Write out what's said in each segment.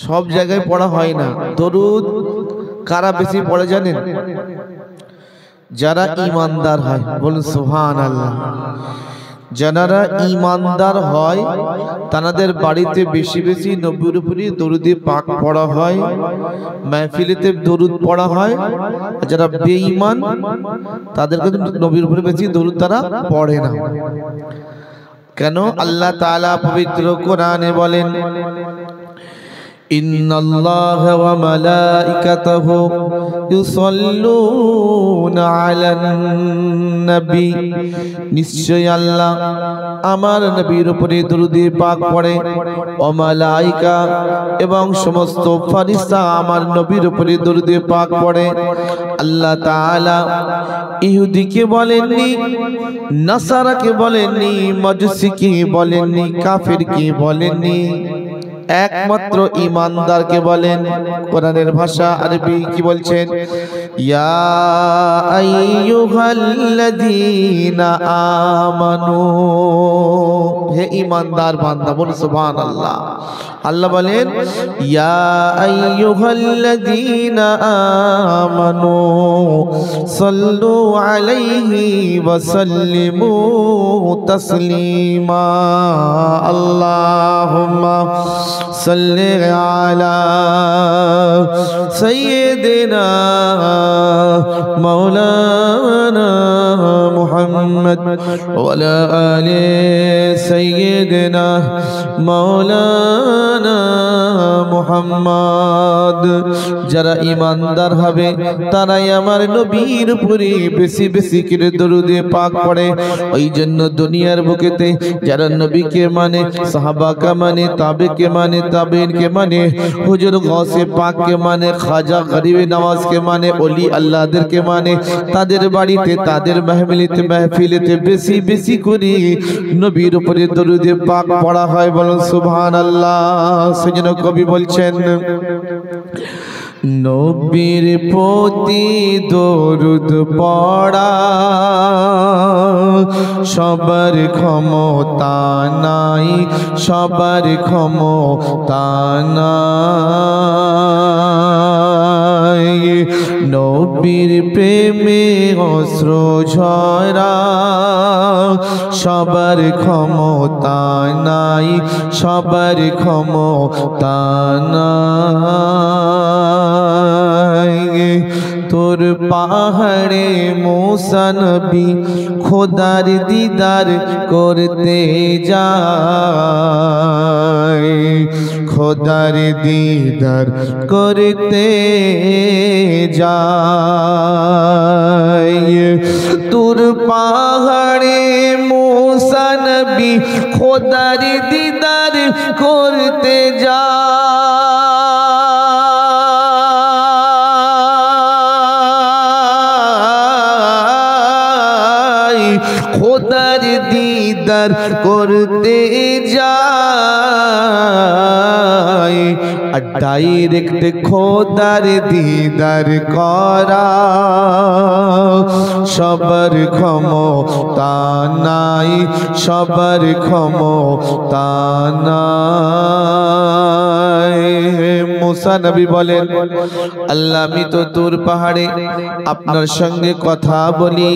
সব জায়গায় পড়া হয় না। দরুদ কারা বেশি পড়ে জানেন? যারা ঈমানদার হয়, বলুন সুবহানাল্লাহ। যারা ঈমানদার হয় তাদের বাড়িতে বেশি বেশি নবীর উপরে দরুদে পাক পড়া হয়, মাহফিলেতে দরুদ পড়া হয়। যারা বেঈমান তাদের কাছে নবীর উপরে বেশি দরুদ তারা পড়ে না। কেন? আল্লাহ তাআলা পবিত্র কোরআনে বলেন, ইন্নাল্লাহা ওয়া মালাইকাতাহু ইউসাল্লুনা আলান নবী, নিশ্চয় আল্লাহ আমার নবীর উপরে দরুদ পাক পড়ে। ও মালাইকা, এবং সমস্ত ফেরেশতা আমার নবীর উপরে দরুদ পাক পড়ে। আল্লাহ তাআলা ইহুদিকে বলেননি, নাসারাকে বলেননি, মাজুসিকে বলেননি, কাফিরকে বলেননি, একমাত্র ঈমানদারকে বলেন। কোরআনের ভাষা আরবি কি বলছেন? ইয়া আইয়ুহাল্লাযীনা আমানু, হে ঈমানদার বান্দা, বলুন সুবহানাল্লাহ। আল্লাহ বলেন ইয়া আইয়ুহাল্লাযীনা আমানু সাল্লু আলাইহি ওয়া সাল্লিমু তাসলিমা। আল্লাহুম্মা সাল্লি আলা সাইয়্যিদিনা মাওলানা মুহাম্মদ ওয়া আলা আলি সাইয়্যিদিনা মাওলানা মুহাম্মদ। যারা ঈমানদার হবে তারাই আমার নবীর উপরে বেশি বেশি করে দরুদ পাক পড়ে। ওই জন্য দুনিয়ার বুকেতে যারা নবীকে মানে, সাহাবাকে মানে, তাবেকে মানে, তাবেইনকে মানে, হুজুর গৌসে পাককে মানে, খাজা গরিবে নওয়াজকে মানে, ওলি আল্লাহদেরকে মানে, তাদের বাড়িতে তাদের মাহফিলেতে বেশি বেশি করে নবীর উপরে দরুদ পাক পড়া হয়। বলুন সুবহানাল্লাহ। সেজন্য কবি বলছেন, নবীর প্রতি দরুদ পড়া সবার ক্ষমতা নাই, সবার ক্ষমতা নাই। নবীর প্রেমে অশ্র ঝরা সবার ক্ষমতা নাই, সবার ক্ষমতা নাই। তোর পাহাড়ে মুসা নবী খোদার দিদার করতে যায়, খোদার দিদার করতে যায়। তোর পাহাড়ে মুসা নবী খোদার দিদার করতে যায়, খোদার দিদার করতে যায়। আর ডাইরেক্ট খোদার দিদার করা সবার ক্ষমতা নাই, সবার ক্ষমতা নাই। মুসা নবী বলেন, আল্লাহ আমি তো তোর পাহাড়ে আপনার সঙ্গে কথা বলি,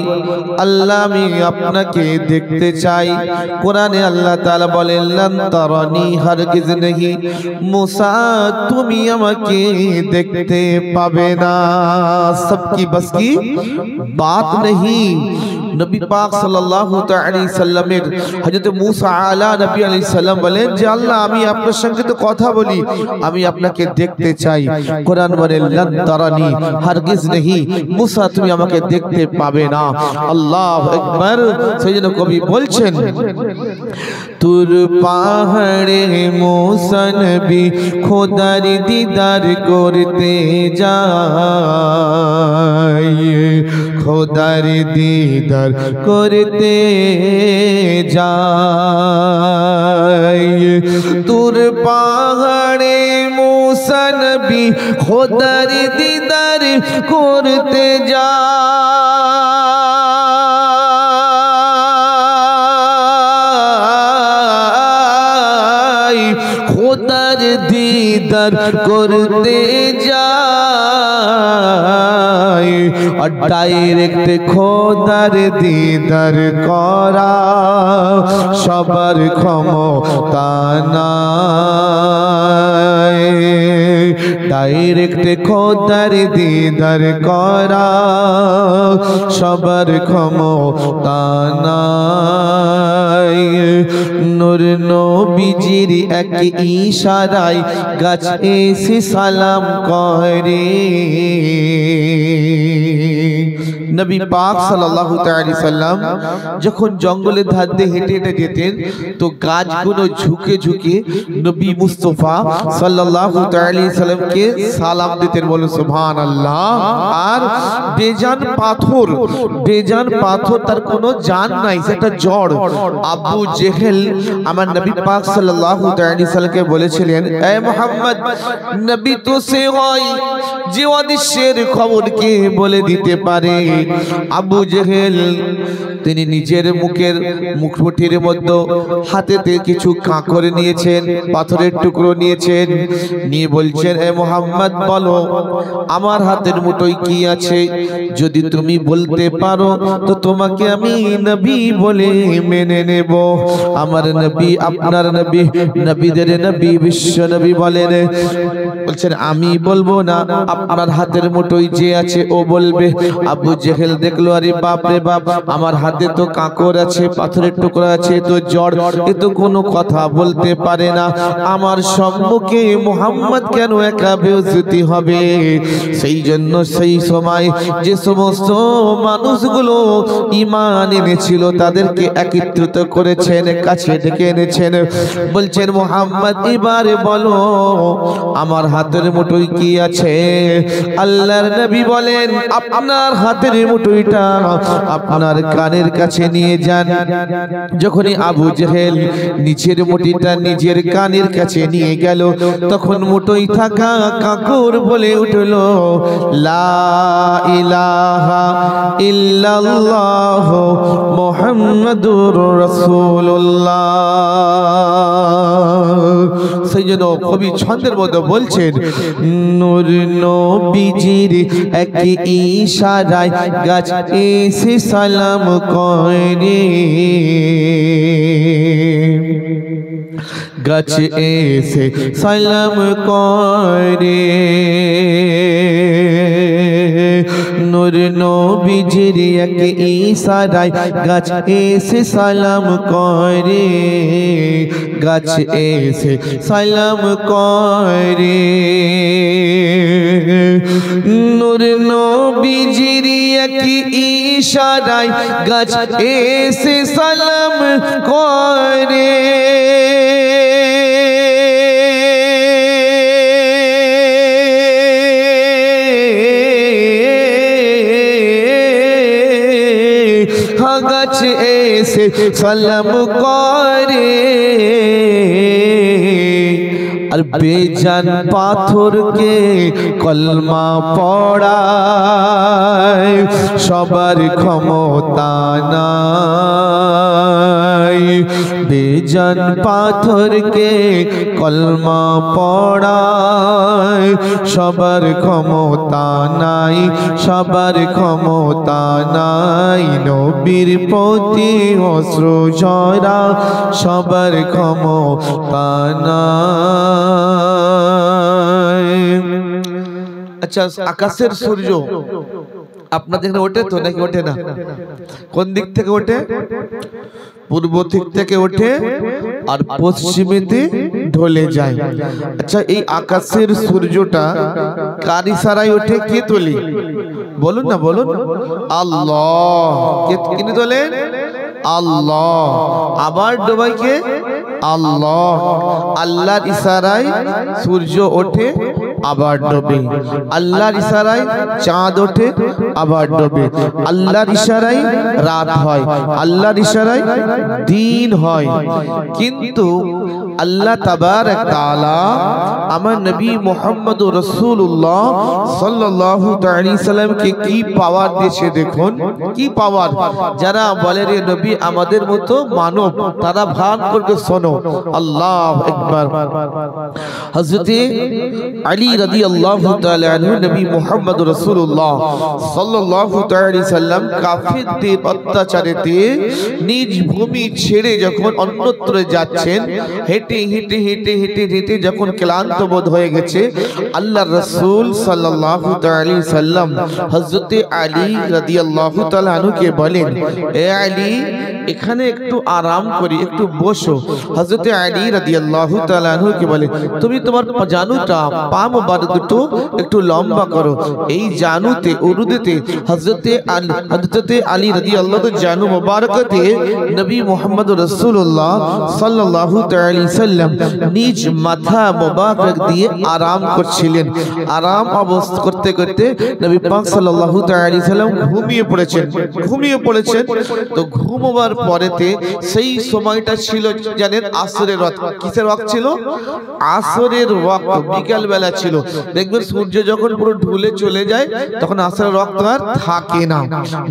আল্লাহ আমি আপনাকে দেখতে চাই। কোরআনে আল্লাহ তাআলা বলেন, লান তারানি, হারগিজ नहीं, মুসা তুমি আমাকে দেখতে পাবে না। সবকি বস কি বাত नहीं। নবী পাক সাল্লাল্লাহু তাআলা আলাইহি সাল্লামের হযরত মুসা আলা নবী আলাইহিস সালাম বলেন যে আল্লাহ আমি আপনার সঙ্গে তো কথা বলি, আমি আপনাকে দেখতে চাই। কোরআন বলে লান তারানি, হারগিজ नहीं, মুসা তুমি আমাকে দেখতে পাবে না। আল্লাহু আকবার। সেজন্য কবি বলছেন, তোর পাহাড়ে মুসা নবী খোদার দিদার করতে যায়, খোদার দিদার করতে যায়। তোর পাহাড়ে মুসা নবী খোদার দিদার করতে যায়, খোদার দিদার দিদার করতে যাই আর ডাইরেক্ট খোদার দিদার করা সবার ক্ষমতা নাই ডাইরেক্ট খোদার দিদার করা সবার ক্ষমতা নাই নূর নবীজির এক ইশারায় গাছ এসে সালাম করে নবী পাক সাল্লাল্লাহু তাআলা সাল্লাম যখন জঙ্গলের ধার দিয়ে হেঁটে হেঁটে যেতেন তো গাছগুলো ঝুঁকে ঝুঁকে নবী মুস্তাফা সাল্লাল্লাহু তাআলা সাল্লামকে সালাম দিতেন বলে সুবহানাল্লাহ আর বেজান পাথর তার কোনো জান নাই সেটা জড় আবু জেহেল আমার নবী পাক সাল্লাল্লাহু তাআলা সাল্লামকে বলেছিলেন এ মুহাম্মদ নবী তো সে হয় যে অদৃশ্যের খবরকে বলে দিতে পারে আবু জেহেল তিনি নিজের মুখটির মধ্যে হাতেতে কিছু কাঁকর নিয়েছেন পাথরের টুকরো নিয়েছেন নিয়ে বলছেন এ মুহাম্মদ বলো আমার হাতের মুঠোয় কি আছে যদি তুমি বলতে পারো তো তোমাকে আমি নবী বলে মেনে নেব আমার নবী আপনার নবী নবীদের নবী বিশ্ব নবী বলেন বলছেন আমি বলবো না আপনার হাতের মুঠোয় যে আছে ও বলবে আবু জেহেল দেখলো আরে বাপ রে বাপ আমার হাতে তো কাঁকর আছে পাথরের টুকরা আছে তো জড় এ তো কোনো কথা বলতে পারে না আমার সম্মুখে মুহাম্মদ কেন একা বেইজ্জতি হবে সেই জন্য সেই সময় যে সমস্ত মানুষগুলো ঈমান এনেছিল তাদেরকে একত্রিত করেছেন কাছে ডেকে এনেছেন বলছেন মুহাম্মদ এবারে বলো আমার হাতের মুঠোয় কি আছে আল্লাহর নবী বলেন আপনার হাতের মুঠোটা আপনার কানের কাছে নিয়ে যান যখনই আবু জেহেল নিচের মুঠিটা নিজের কানের কাছে নিয়ে গেল তখন মুঠোয় থাকা কাঁকর বলে উঠল লা ইলাহা ইল্লাল্লাহ মুহাম্মাদুর রাসূলুল্লাহ সেই জন্য কবি ছন্দের মধ্যে বলছেন নূর নবীজির এক ইশারায় গাছ এসে সালাম করে গাছ এসে সালাম করে নূর নবীজির এক ইশারায় গাছ এসে সালাম করে গাছ এসে সালাম করে নূর নবীজির এক ইশারায় গাছ এসে সালাম করে গাছ এসে সালাম করে আর বেজান পাথরকে কলমা পড়ায় সবার ক্ষমতা নাই বেজান পাথরকে কলমা পড়ায় সবার ক্ষমতা নাই সবার ক্ষমতা নাই নবীর প্রতি অশ্র ঝরা সবার ক্ষমতা নাই আচ্ছা আকাশের সূর্য আপনাদের এখানে ওঠে তো নাকি ওঠে না কোন দিক থেকে ওঠে পূর্ব দিক থেকে ওঠে আর পশ্চিমেতে ঢলে যায় আচ্ছা এই আকাশের সূর্যটা কার ইশারায় ওঠে কে তোলে বলুন না বলুন আল্লাহ কে তোলেন আল্লাহ আবার ডোবাই কে আল্লাহ আল্লাহর ইশারায় সূর্য ওঠে আবার ডোবে, আল্লাহর ইশারায় চাঁদ ওঠে আবার ডোবে, আল্লাহর ইশারায় রাত হয়, আল্লাহর ইশারায় দিন হয়। কিন্তু আল্লাহ তাবারক তাআলা আমার নবী মুহাম্মদুর রাসূলুল্লাহ সাল্লাল্লাহু আলাইহি সাল্লামকে কি পাওয়ার দিয়েছে দেখুন, কি পাওয়ার। যারা বলে রে নবী আমাদের মতো মানব, তারা ভান করে শোনো, আল্লাহু আকবার। হযরতে আলী রাদিয়াল্লাহু তাআলা আনহু নবী মুহাম্মদুর রাসূলুল্লাহ সাল্লাল্লাহু আলাইহি সাল্লাম কাফিরদের অত্যাচারেতে নিজ ভূমি ছেড়ে যখন অন্যত্র যাচ্ছেন, হেঁটে হেঁটে হেঁটে হেঁটে হেঁটে যখন ক্লান্ত বোধ হয়ে গেছে, আল্লাহর রাসূল সাল্লাল্লাহু আলাইহি সাল্লাম হযরতে আলী রাদিয়াল্লাহু তাআলা আনহুকে বলেন, এ আলী এখানে একটু আরাম করি, একটু বসো। হযরতে আলী রাদিয়াল্লাহু তাআলা আনহুকে বলে, তুমি তোমার জানুটা পা মোবারক দুটো একটু লম্বা করো। এই জানুতে উরুদেতে হযরতে আলী রাদিয়াল্লাহু জানু মোবারকতে নবী মুহাম্মদুর রাসূলুল্লাহ সাল্লাল্লাহু আলাইহি সাল্লাম নিজ মাথা মোবারক দিয়ে আরাম করছিলেন। আরাম অবস্থা করতে করতে নবী পাক সাল্লাল্লাহু আলাইহি সাল্লাম ঘুমিয়ে পড়েছেন। তো ঘুমোবার পরেতে সেই সময়টা ছিল জানেন আসরের ওয়াক্ত। কিসের ওয়াক্ত ছিল? আসরের ওয়াক্ত, বিকাল বেলা ছিল। দেখবেন সূর্য যখন পুরো ঢলে চলে যায় তখন আসরের ওয়াক্ত আর থাকে না,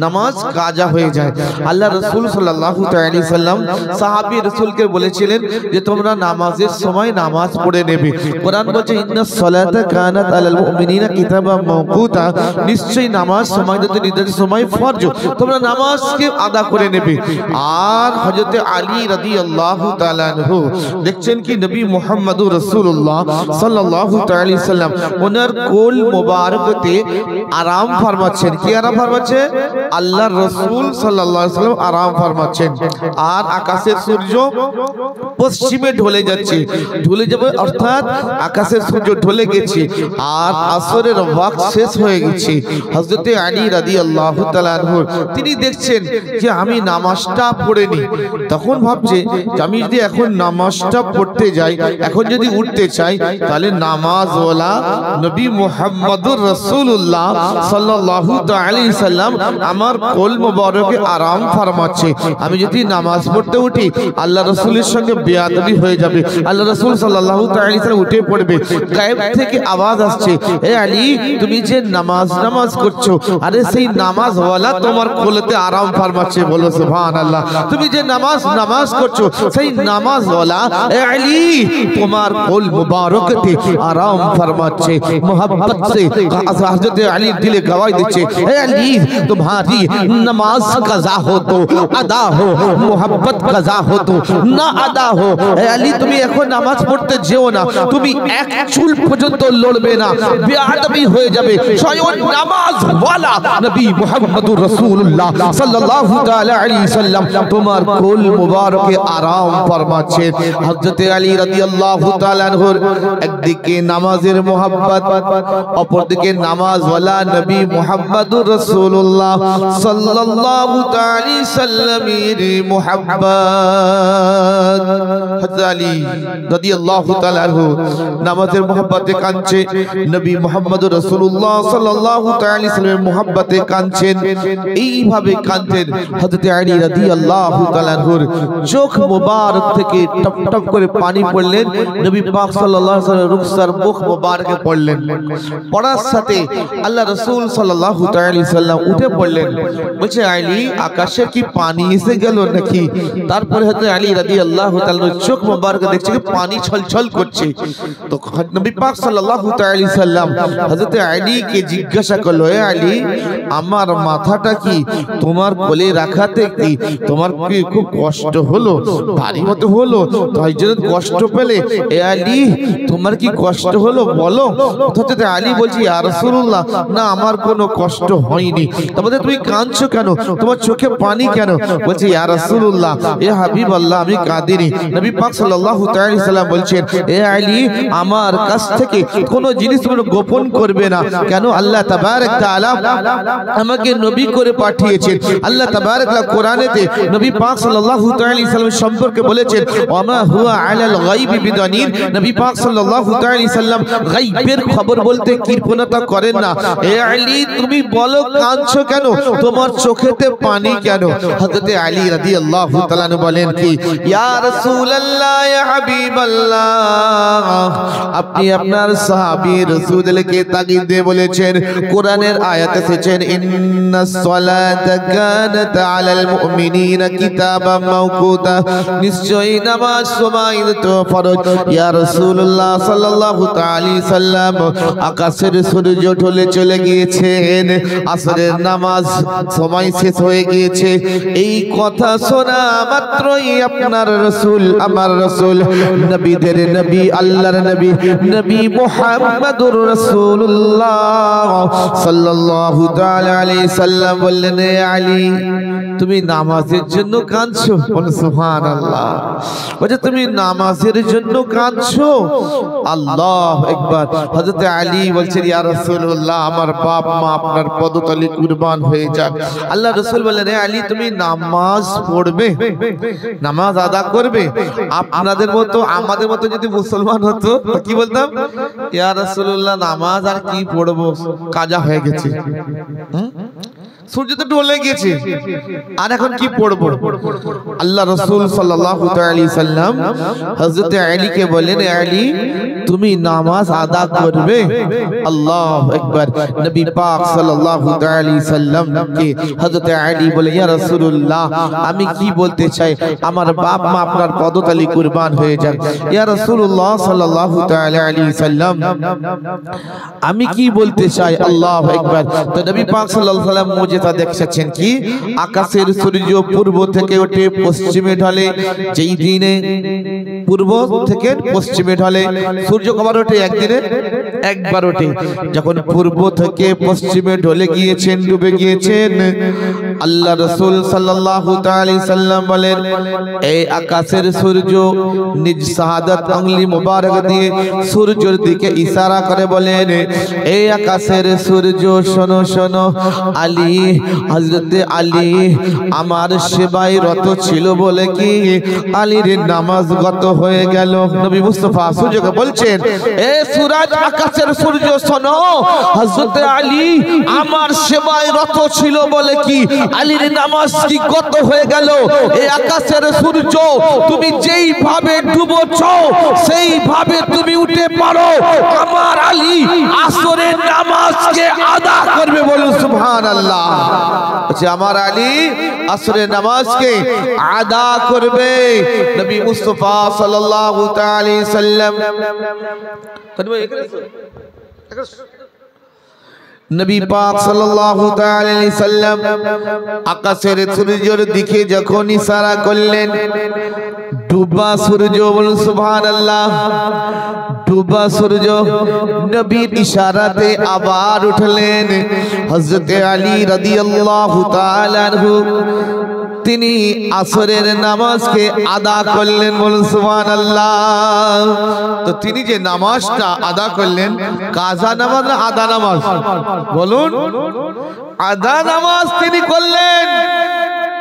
নামাজ কাজা হয়ে যায়। আল্লাহ রাসূল সাল্লাল্লাহু আলাইহি সাল্লাম সাহাবী রাসূলকে বলেছিলেন যে তোমরা নামাজের সময় নামাজ পড়ে নেবে। কোরআন বলছে ইন্নাস সালাতা কানাত আলাল মুমিনিনা কিতাবাম মাওকুতা, নিশ্চয়ই নামাজ সময়মতো নির্ধারিত সময় ফরজ, তোমরা নামাজকে আদা করে নেবে। আর হযরতে আলী রাদিয়াল্লাহু তাআলা আনহু দেখছেন কি নবী মুহাম্মদুর রাসূলুল্লাহ সাল্লাল্লাহু আলাইহি সাল্লাম ওনার কোল মোবারকতে আরাম ফরমাচ্ছেন। কি আরাম ফরমাচ্ছেন? আল্লাহর রাসূল সাল্লাল্লাহু আলাইহি সাল্লাম আরাম ফরমাচ্ছেন। আর আকাশের সূর্য পশ্চিমে ঢলে যাচ্ছে, ঢলে যাবে অর্থাৎ আকাশের সূর্য ঢলে গেছে আর আসরের ওয়াক্ত শেষ হয়ে গেছে। হযরতে আলী রাদিয়াল্লাহু তাআলা আনহু তিনি দেখছেন যে আমি নামাজটা পড়েনি, তখন ভাবছে যে আমি যদি এখন নামাজটা পড়তে যাই, এখন যদি উঠতে চাই, তাহলে নামাজওয়ালা নবী মুহাম্মদুর রাসূলুল্লাহ সাল্লাল্লাহু আলাইহি সাল্লাম আমার কোল মোবারকে আরাম ফরমাচ্ছে। আমি যদি নামাজ পড়তে উঠি আল্লাহ রাসূলের সঙ্গে বেয়াদবি হয়ে যাবে। আল্লাহ রাসূল সাল্লাল্লাহু আলাইহি সাল্লাম উঠে পড়বে, গায়েব থেকে আওয়াজ আসছে, হে আলী তুমি যে নামাজ করছো, আরে সেই নামাজওয়ালা তোমার কোলেতে আরাম ফরমাচ্ছে। বলো সুবহানাল্লাহ। তুমি যে নামাজ করছো সেই নামাজওয়ালা হে আলী তোমার কোল মুবারকতে আরাম ফরমাচ্ছে। मोहब्बत से हज़रत अली दिल गवाही दिच्छे, हे अली तुम्हारी नमाज कज़ा हो तो अदा हो, मोहब्बत कज़ा हो तो ना अदा हो। हे अली তুমি এখন নামাজ পড়তে যেও না, তুমি এক চুল পর্যন্ত লড়বে না, বেয়াদবি হয়ে যাবে। স্বয়ং নামাজওয়ালা নবী মুহাম্মদুর রাসূলুল্লাহ সাল্লাল্লাহু তাআলা আলাইহি সাল্লাম তোমার কোল মুবারকে আরাম ফরমাচ্ছেন। হযরত আলী রাদিয়াল্লাহু তাআলা আনহুর একদিকে নামাজের মোহাব্বত, অপরদিকে নামাজওয়ালা নবী মুহাম্মদুর রাসূলুল্লাহ সাল্লাল্লাহু তাআলা সাল্লামের মোহাব্বত। হযরত আলী রাদিয়াল্লাহু তাআলা আনহু নামাজের মোহাব্বতে কাঁদছে, নবী মুহাম্মদুর রাসূলুল্লাহ সাল্লাল্লাহু তাআলা সাল্লামের মোহাব্বতে কাঁদছেন। এইভাবে কাঁদতেন হযরত আলী রাদিয়াল্লাহু তাআলা আনহুর চোখ মোবারক থেকে টপ টপ করে পানি পড়লেন। নবী পাক সাল্লাল্লাহু আলাইহি ওয়াসাল্লাম রুখসার মুখ মোবারকে পড়লেন। পড়ার সাথে আল্লাহ রাসূল সাল্লাল্লাহু আলাইহি সাল্লাম উঠে পড়লেন। বলছে আলী আকাশে কি পানি এসে গেল নাকি? তারপরে হযরত আলী রাদিয়াল্লাহু তাআলা চোখ মোবারক দেখছে কি পানি ছলছল করছে। তো নবী পাক সাল্লাল্লাহু আলাইহি সাল্লাম হযরত আলীকে জিজ্ঞাসা করলো, হে আলী আমার মাথাটা কি তোমার কোলে রাখাতে কি তোমার কি খুব কষ্ট হলো, ভারী মতো হলো, তাই জন্য কষ্ট পেলে? হে আলী তোমার কি কষ্ট হলো বলো। হযরত আলী বলছে ইয়া রাসূলুল্লাহ না আমার কোনো কষ্ট হয়নি। তবে তুমি কাঁদছো কেন, তোমার চোখে পানি কেন? বলছে ইয়া রাসূলুল্লাহ এ হাবিবাল্লাহ আমি কাঁদিনি। নবী পাক সাল্লাল্লাহু আলাইহি সাল্লাম বলছেন হে আলী আমার কাছ থেকে কোনো জিনিস তুমি গোপন করবে না। কেন? আল্লাহ তাবারক তাআলা আমাকে নবী করে পাঠিয়েছেন। আল্লাহ তাবারক কোরআনেতে নবী পাক সাল্লাল্লাহু তাআলা আলাইহি সাল্লাম সম্পর্কে বলেছেন ওয়ামা হুয়া আলাল গায়বি বিদানির। নবী পাক সাল্লাল্লাহু তাআলা আলাইহি সাল্লাম গায়বের খবর বলতে কৃপণতা করেন না। এ আলী তুমি বলো কাঁদছো কেন, তোমার চোখেতে পানি কেন? হযরত আলী রাদিয়াল্লাহু তাআলা বলেন কি ইয়া রাসূলুল্লাহ ইয়া হাবিবাল্লাহ, আপনি আপনার সাহাবী রাসূলকে তাগিদ দিয়ে বলেছেন, কোরআনের আয়াত এসেছেন ইন্নাস সালাতা কানাত আলাল মুমিনিনা কিতাবাম মাওকুতা, নিশ্চয়ই নামাজ সময়ত ফরজ। ইয়া রাসূলুল্লাহ সাল্লাল্লাহু তাআলা আলাইহি সাল্লাম আকাশের সূর্য ঢলে চলে গিয়েছেন, আসরের নামাজ সময় শেষ হয়ে গিয়েছে। এই কথা শোনা মাত্রই আপনার রাসূল, আমার রাসূল, নবীদের নবী, আল্লাহর নবী, নবী মুহাম্মদুর রাসূলুল্লাহ সাল্লাল্লাহু তাআলা আলাইহি সাল্লাম বললেন, এ আলী তুমি নামাজের জন্য কাঁদছো? বলে সুবহানাল্লাহ। বলে তুমি নামাজের জন্য কাঁদছো? আল্লাহু আকবার। হযরত আলী বলছেন, ইয়া রাসূলুল্লাহ আমার বাপ মা আপনার পদতলে কুরবান হয়ে যাক। আল্লাহ রাসূল বললেন, এ আলী তুমি নামাজ পড়বে, নামাজ আদা করবে। আপনাদের মতো আমাদের মতো যদি মুসলমান হতো কি বলতাম, ইয়া রাসূলুল্লাহ নামাজ আর কি পড়বো, কাজা হয়ে গেছে, সূর্য তো ঢলে গেছে, আর এখন কি পড়বো? আল্লাহ রাসূল সাল্লাল্লাহু আলাইহি সাল্লাম হযরত আলীকে বলেন, আলী তুমি নামাজ আদা করবে। আল্লাহু আকবার। নবী পাক সাল্লাল্লাহু আলাইহি সাল্লাম কে হযরত আলী বলে, ইয়া রাসূলুল্লাহ আমি কি বলতে চাই, আমার বাপ মা আপনার পদতলে কুরবান হয়ে যাক। ইয়া রাসূলুল্লাহ সাল্লাল্লাহু আলাইহি সাল্লাম আমি কি বলতে চাই? আল্লাহু আকবার। তো নবী পাক সাল্লাল্লাহু আলাইহি সাল্লাম মুজিজা দেখেছেন কি আকাশের সূর্য পূর্ব থেকে ওঠে পশ্চিমে ঢলে। যেই দিনে পূর্ব থেকে পশ্চিমে ঢলে, সূর্য কবার ওঠে? একদিনে একবার ওঠে। যখন পূর্ব থেকে পশ্চিমে ঢলে গিয়েছেন, ডুবে গিয়েছেন, আল্লাহ রাসূল সাল্লাল্লাহু আলাইহি সাল্লাম বলেন, এই আকাশের সূর্য নিজ শাহাদাত আঙ্গুলি মোবারক দিয়ে সূর্যের দিকে ইশারা করে বলেন, এই আকাশের সূর্য শোনো শোনো, আলী, হযরত আলী আমার সেবায় রত ছিল বলে কি আলীর নামাজ গত হয়ে গেল। নবী মুস্তাফা সূর্যকে বলছেন, এ সূরজ আকাশের সূর্য শোনো, হযরত আলী আমার সেবায় রত ছিল বলে কি আলীর নামাজ কি গত হয়ে গেল। এই আকাশের সূর্য তুমি যেই ভাবে ডুবোছো সেই ভাবে তুমি উঠে পারো, আমার আলী আসরের নামাজকে আদা করবে। বলুন সুবহানাল্লাহ। আচ্ছা আমার আলী আসরের নামাজকে আদা করবে। নবী মুস্তাফা সাল্লাল্লাহু আলাইহি সাল্লাম নবী পাক সাল্লাল্লাহু আলাইহি সাল্লাম আকাশের সূর্যের দিকে যখন ইশারা করলেন, ডুবা সূর্য, বলুন সুবহানাল্লাহ, ডুবা সূর্য নবীর ইশারাতে আবার উঠলেন। হযরত আলী রাদিয়াল্লাহু তাআলা আনহু তিনি আসরের নামাজকে আদা করলেন। বলুন সুবহানাল্লাহ। তো তিনি যে নামাজটা আদা করলেন, কাজা নামাজ না আদা নামাজ? বলুন, আদা নামাজ তিনি করলেন,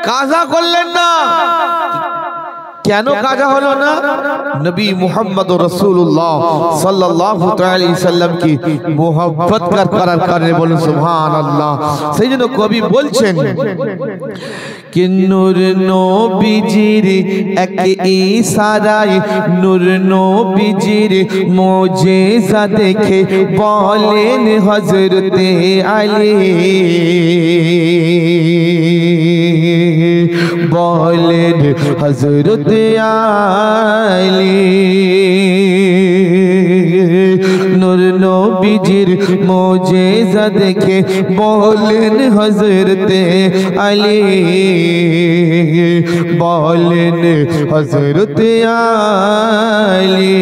কাজা করলেন না। কেন কাজা হলো না? নবী মুহাম্মদুর রাসূলুল্লাহ সাল্লাল্লাহু আলাইহি সাল্লাম কি মুহাব্বত করার কারণে। বলুন সুবহানাল্লাহ। সেইজন্য কবি বলছেন कि नूर नबीजीर एक इशाराय नूर नबीजीर मोजेजा देखे बोलेन हजरते आली बोलेन हजरते आली नूर नबीजीर मोजेजा देखे बोलेन हजरते आली बोलेन हजरते आली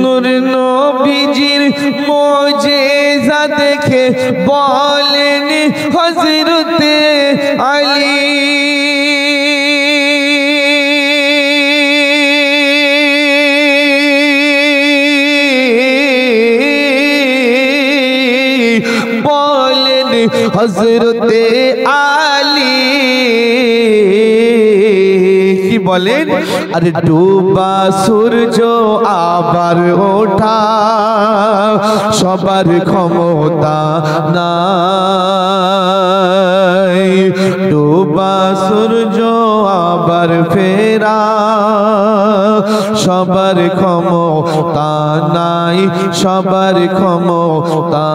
नूर नबीजीर मोजेजा देखे बोलेन हजरते आली হযরতে আলী কি বলেন, আরে ডুবা সূর্য আবার ওঠা সবার ক্ষমতা নাই, ডুবা সূর্য আবার ফেরা সবার ক্ষমতা নাই, সবার ক্ষমতা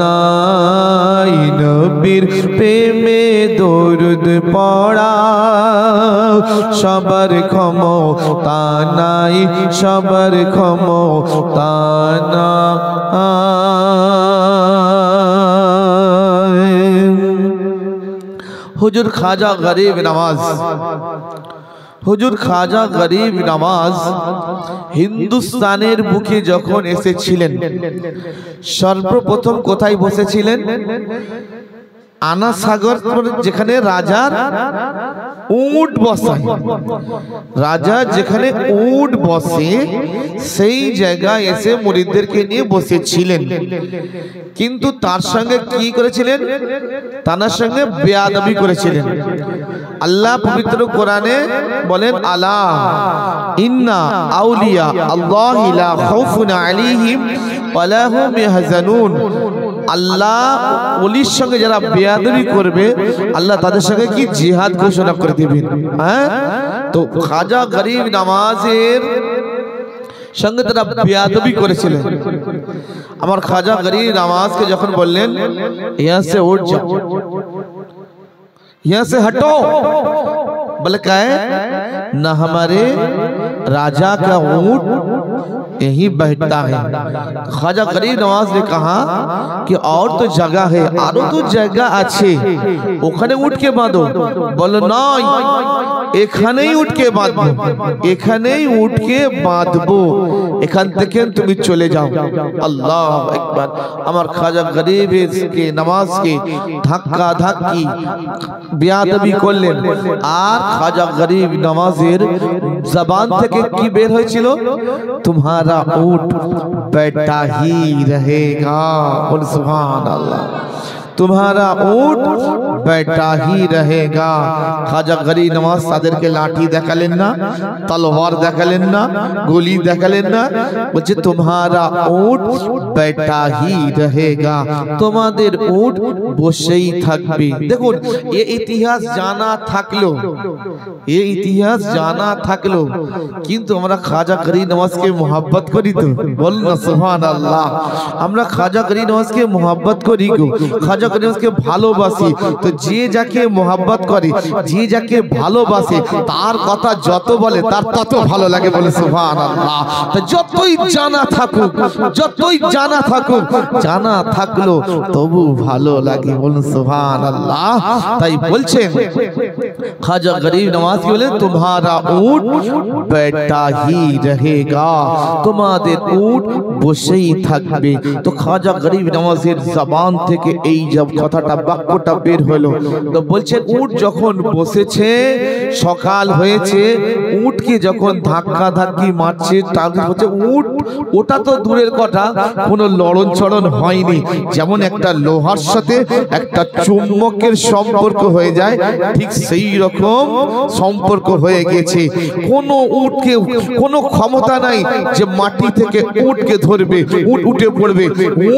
নাই, নবীর প্রেমে দরুদ পড়া সবার ক্ষমতা নাই, সবার ক্ষমতা নাই। হুজুর খাজা গরিব নওয়াজ, হুজুর খাজা গরিব নওয়াজ হিন্দুস্তানের বুকে যখন এসেছিলেন সর্বপ্রথম কোথায় বসেছিলেন? আনা সাগর, যেখানে রাজার উট বসায়, রাজা যেখানে উট বসে সেই জায়গায় এসে মুরিদদেরকে নিয়ে বসেছিলেন। কিন্তু তার সঙ্গে কি করেছিলেন? তার সঙ্গে বেয়াদবি করেছিলেন। আল্লাহ পবিত্র কোরআনে বলেন, আলা ইন্না আউলিয়া আল্লাহি লা খাউফুন আলাইহিম ওয়া লা হুম ইয়াহজানুন। আল্লাহ ওলির সঙ্গে যারা বেয়াদবি করবে আল্লাহ তাদের সঙ্গে কি জিহাদ ঘোষণা করে দিবেন। হ্যাঁ, তো খাজা গরিব নওয়াজের সঙ্গে তারা বেয়াদবি করেছিলেন। আমার খাজা গরিব নওয়াজকে যখন বললেন यहाँ से उठ जाओ, यहाँ से हटो, बोले क्या है ना, हमारे राजा का ऊंट यही बैठता है। खाजा गरीब नवाज ने कहा कि और तो जगह है, आरो तो जगह अच्छे, ओखाने उठ के बांधो। बोलो नहीं, এখানেই উঠকে বাঁধবো, এখানেই উঠকে বাঁধবো, এখান থেকে তুমি চলে যাও। আল্লাহু আকবার। আমার খাজা গরিবকে নওয়াজকে ধাক্কা ধাক্কি বেয়াদবি করলেন, আর খাজা গরিব নওয়াজের জবান থেকে কি বের হয়েছিল? तुम्हारा ऊंट बैठा ही रहेगा। बोल सुभान अल्लाह। तुम्हारा ऊंट बैठा ही रहेगा। खाजा गरीब नवाज তাদেরকে লাঠি দেখালেন না, তলোয়ার দেখালেন না, গুলি দেখালেন না, বলছে तुम्हारा ऊंट बैठा ही रहेगा, তোমাদের উট বসেই থাকবে। দেখুন, এই ইতিহাস জানা থাকলো, এই ইতিহাস জানা থাকলো, কিন্তু আমরা খাজা গরিব নওয়াজকে মোহাব্বত করি তো? বলুন না সুবহানাল্লাহ। আমরা খাজা গরিব নওয়াজকে মোহাব্বত করি গো, খাজা গরিবকে ভালোবাসি। তো যে যাকে মোহাব্বত করে, যে যাকে ভালোবাসে, তার কথা যত বলে তার তত ভালো লাগে। বলে সুবহানাল্লাহ। তো যতই জানা থাকুক, যতই জানা থাকুক, জানা থাকলো তবু ভালো লাগে। বলুন সুবহানাল্লাহ। তাই বলছেন খাজা গরিব নওয়াজ কি বলেন, तुम्हारा ऊंट बैठा ही रहेगा, তোমাদের উট বসেই থাকবে। তো খাজা গরিব নওয়াজের জবান থেকে এই কথাটা, বাক্যটা বের হলো। তো বলছেন উট যখন বসেছে, সকাল হয়েছে, উটকে যখন ধাক্কা ধাক্কি মারছে, তারপর হচ্ছে উট, ওটা তো দূরের কথা, কোনো লড়ন চড়ন হয়নি। যেমন একটা লোহার সাথে একটা চুম্বকের সম্পর্ক হয়ে যায়, ঠিক সেই রকম সম্পর্ক হয়ে গেছে। কোনো উটকে কোনো ক্ষমতা নাই যে মাটি থেকে উটকে ধরবে, উট উঠে পড়বে।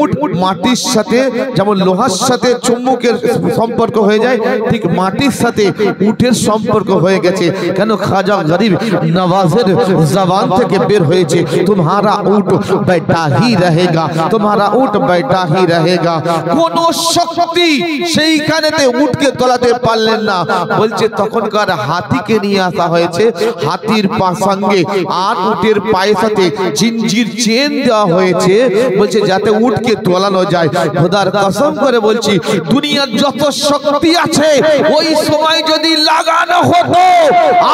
উট মাটির সাথে যেমন লোহার সাথে চুম্বকের সম্পর্ক হয়ে যায়, ঠিক মাটির সাথে উটের সম্পর্ক হয়ে গেছে। কেন? খাজা গরিব নওয়াজের জবান থেকে বের হয়েছে, तुम्हारा ऊंट बैठा ही रहेगा, तुम्हारा ऊंट बैठा ही रहेगा। কোন শক্তি সেইখানেতে উটকে তোলাতে পারলেন না। বলছে তখনকার হাতিকে নিয়ে আসা হয়েছে, হাতির পা সঙ্গে আর উটের পায়ের সাথে জিঞ্জির চেন দেওয়া হয়েছে, বলছে যাতে উটকে তোলানো যায়। খোদার কসম করে বলছি, দুনিয়ার যত শক্তি আছে ওই সময় যদি লাগানো হতো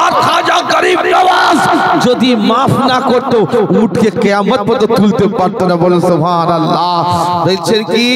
আর খাজা গরিব নওয়াজ যদি মাফ না করতো, উটকে কিয়ামত পর্যন্ত তুলতে পারতো না। বলো সুবহানাল্লাহ। বলছেন কি,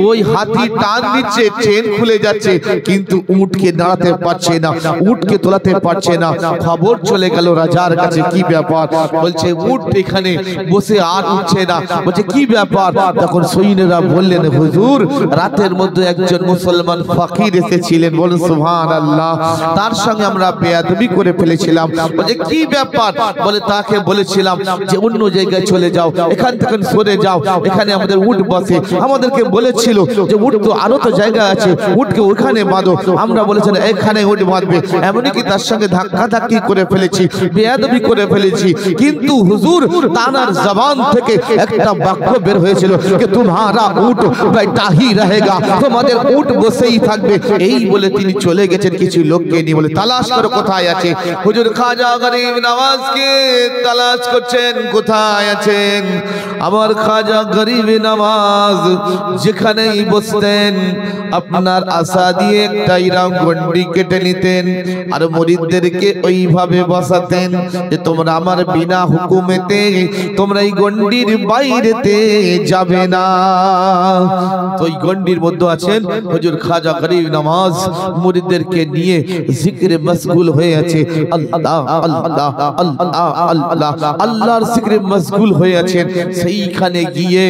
ওই হাতি টান দিচ্ছে, চেন খুলে যাচ্ছে, কিন্তু উটকে নাড়াতে পারছে না, উটকে তোলাতে পারছে না। খবর চলে গেল রাজার কাছে, কি ব্যাপার? বলছে উট এখানে বসে আর উঠছে না। বলছে কি ব্যাপার? তখন সৈন্যরা বললেন হুজুর রাতের মধ্যে একজন মুসলমান ফকির এসেছিলেন, বলুন সুবহানাল্লাহ, তার সঙ্গে আমরা বেয়াদবি করে ফেলেছিলাম। বলছে কি ব্যাপার? বলে তাকে বলেছিলাম যে অন্য জায়গায় চলে যাও, এখান থেকে সরে যাও, এখানে আমাদের উট বসে, আমাদেরকে বলেছিল যে উট তো আরো তো জায়গা আছে, উটকে ওখানে বাঁধো। আমরা বলেছিলাম এখানে উট বাঁধবে, এমনকি তার সঙ্গে ধাক্কাধাক্কি করে ফেলেছি, বেয়াদবি করে ফেলেছি। কিন্তু হুজুর তানার জবান থেকে একটা বাক্য বের হয়েছিল যে তোমারা উট बैठा ही रहेगा, তোমাদের উট বসেই থাকবে। এই বলে তিনি চলে গেছেন কিছু লোককে নিয়ে। বলে তালাশ করো কোথায় আছে। হুজুর খাজা গরিব নওয়াজকে তালাশ করছেন, কোথায় আছেন? আমার খাজা গরিব নওয়াজ যেখানেই বসতেন আপনার আশা দিয়ে একটা ইরাম গন্ডি কেটে নিতেন আর মুরিদদেরকে ওইভাবে বসাতেন যে তোমরা আমার বিনা হুকুমেতে তোমরা এই গন্ডির বাইরেতে যাবে না। তো এই গন্ডির মধ্যে আছেন হুজুর খাজা গরিব নওয়াজ, মুরিদদেরকে নিয়ে জিকিরে মশগুল হয়ে আছে। আল্লাহ আল্লাহ আল্লাহ আল্লাহ আল্লাহর জিকিরে মশগুল হয়ে আছেন। সেইখানে গিয়ে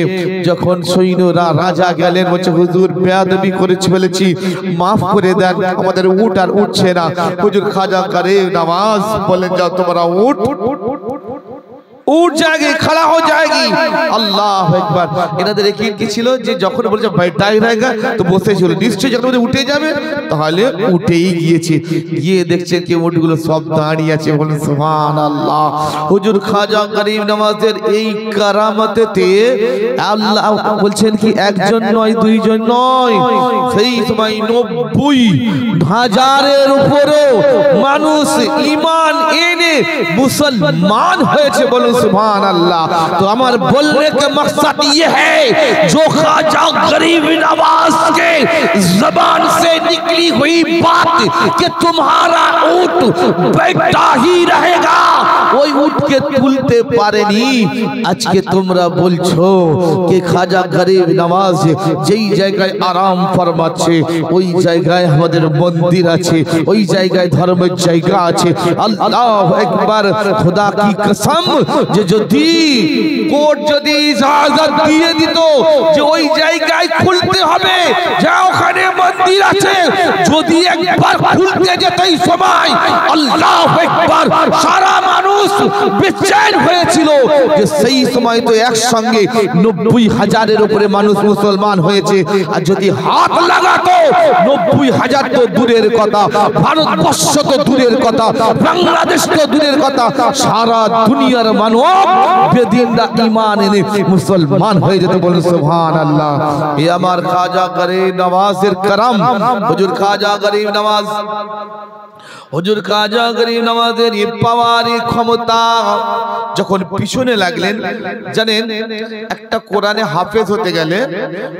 যখন সৈন্যরা রাজা গেলেন, বলছে হুজুর বেয়াদবি করে ফেলেছি, মাফ করে দেন, আমাদের উট আর উঠছে না। হুজুর খাজা গরিব নওয়াজ বলেন যাও তোমরা উঠ उठ जाएगी, खड़ा हो जाएगी। अल्लाह একবার এনাদের কি ছিল যে যখন বলছে बैठा ही रहेगा তো বসে ছিল, নিশ্চয়ই যখন উঠে যাবে তাহলে উঠেই গিয়েছে। গিয়ে দেখছেন কি উটগুলো সব দাঁড়িয়ে আছে, বলেন সুবহানাল্লাহ। হুজুর খাজা গরিব নওয়াজের এই কারামতেতে আল্লাহ বলছেন কি একজন নয় দুইজন নয়, সেই সময় 90,000-এর উপরে মানুষ ঈমান এনে মুসলমান হয়েছে, বলুন सुभान अल्लाह। तो हमारे बोलने का मकसद ये है जो ख्वाजा गरीब नवाज के जबान से निकली हुई बात कि तुम्हारा ऊंट बैठा ही रहेगा, ওই উটকে তুলতে পারেনি। আজকে তোমরা বলছো যে খাজা গরিব নওয়াজ যেই জায়গায় আরাম ফরমাচ্ছে ওই জায়গায় আমাদের মন্দির আছে, ওই জায়গায় ধর্মের জায়গা আছে। আল্লাহু আকবার, খোদা কি কসম যে যদি কোর্ট যদি ইজাজত দিয়ে দিত যে ওই জায়গায় খুলতে হবে, যা ওখানে মন্দির আছে, যদি একবার খুলতে যেত এই সময় আল্লাহু আকবার সারা মানুষ বেচैन হয়েছিল যে সেই সময় তো একসঙ্গে 90,000-এর উপরে মানুষ মুসলমান হয়েছে। আর যদি হাত লাগাতো 90,000 তো দূরের কথা, ভারতবর্ষ তো দূরের কথা, বাংলাদেশ তো দূরের কথা, সারা দুনিয়ার মানব বেদিনরা ঈমান এনে মুসলমান হয়ে যেত, বলুন সুবহানাল্লাহ। এই আমার খাজা গরিব নওয়াজের করম। হুজুর খাজা গরিব নওয়াজ, হুজুর খাজা গরিব নওয়াজের এই পাওয়ার ক্ষমতা যখন পিছনে লাগলেন, জানেন একটা কোরআনে হাফেজ হতে গেলে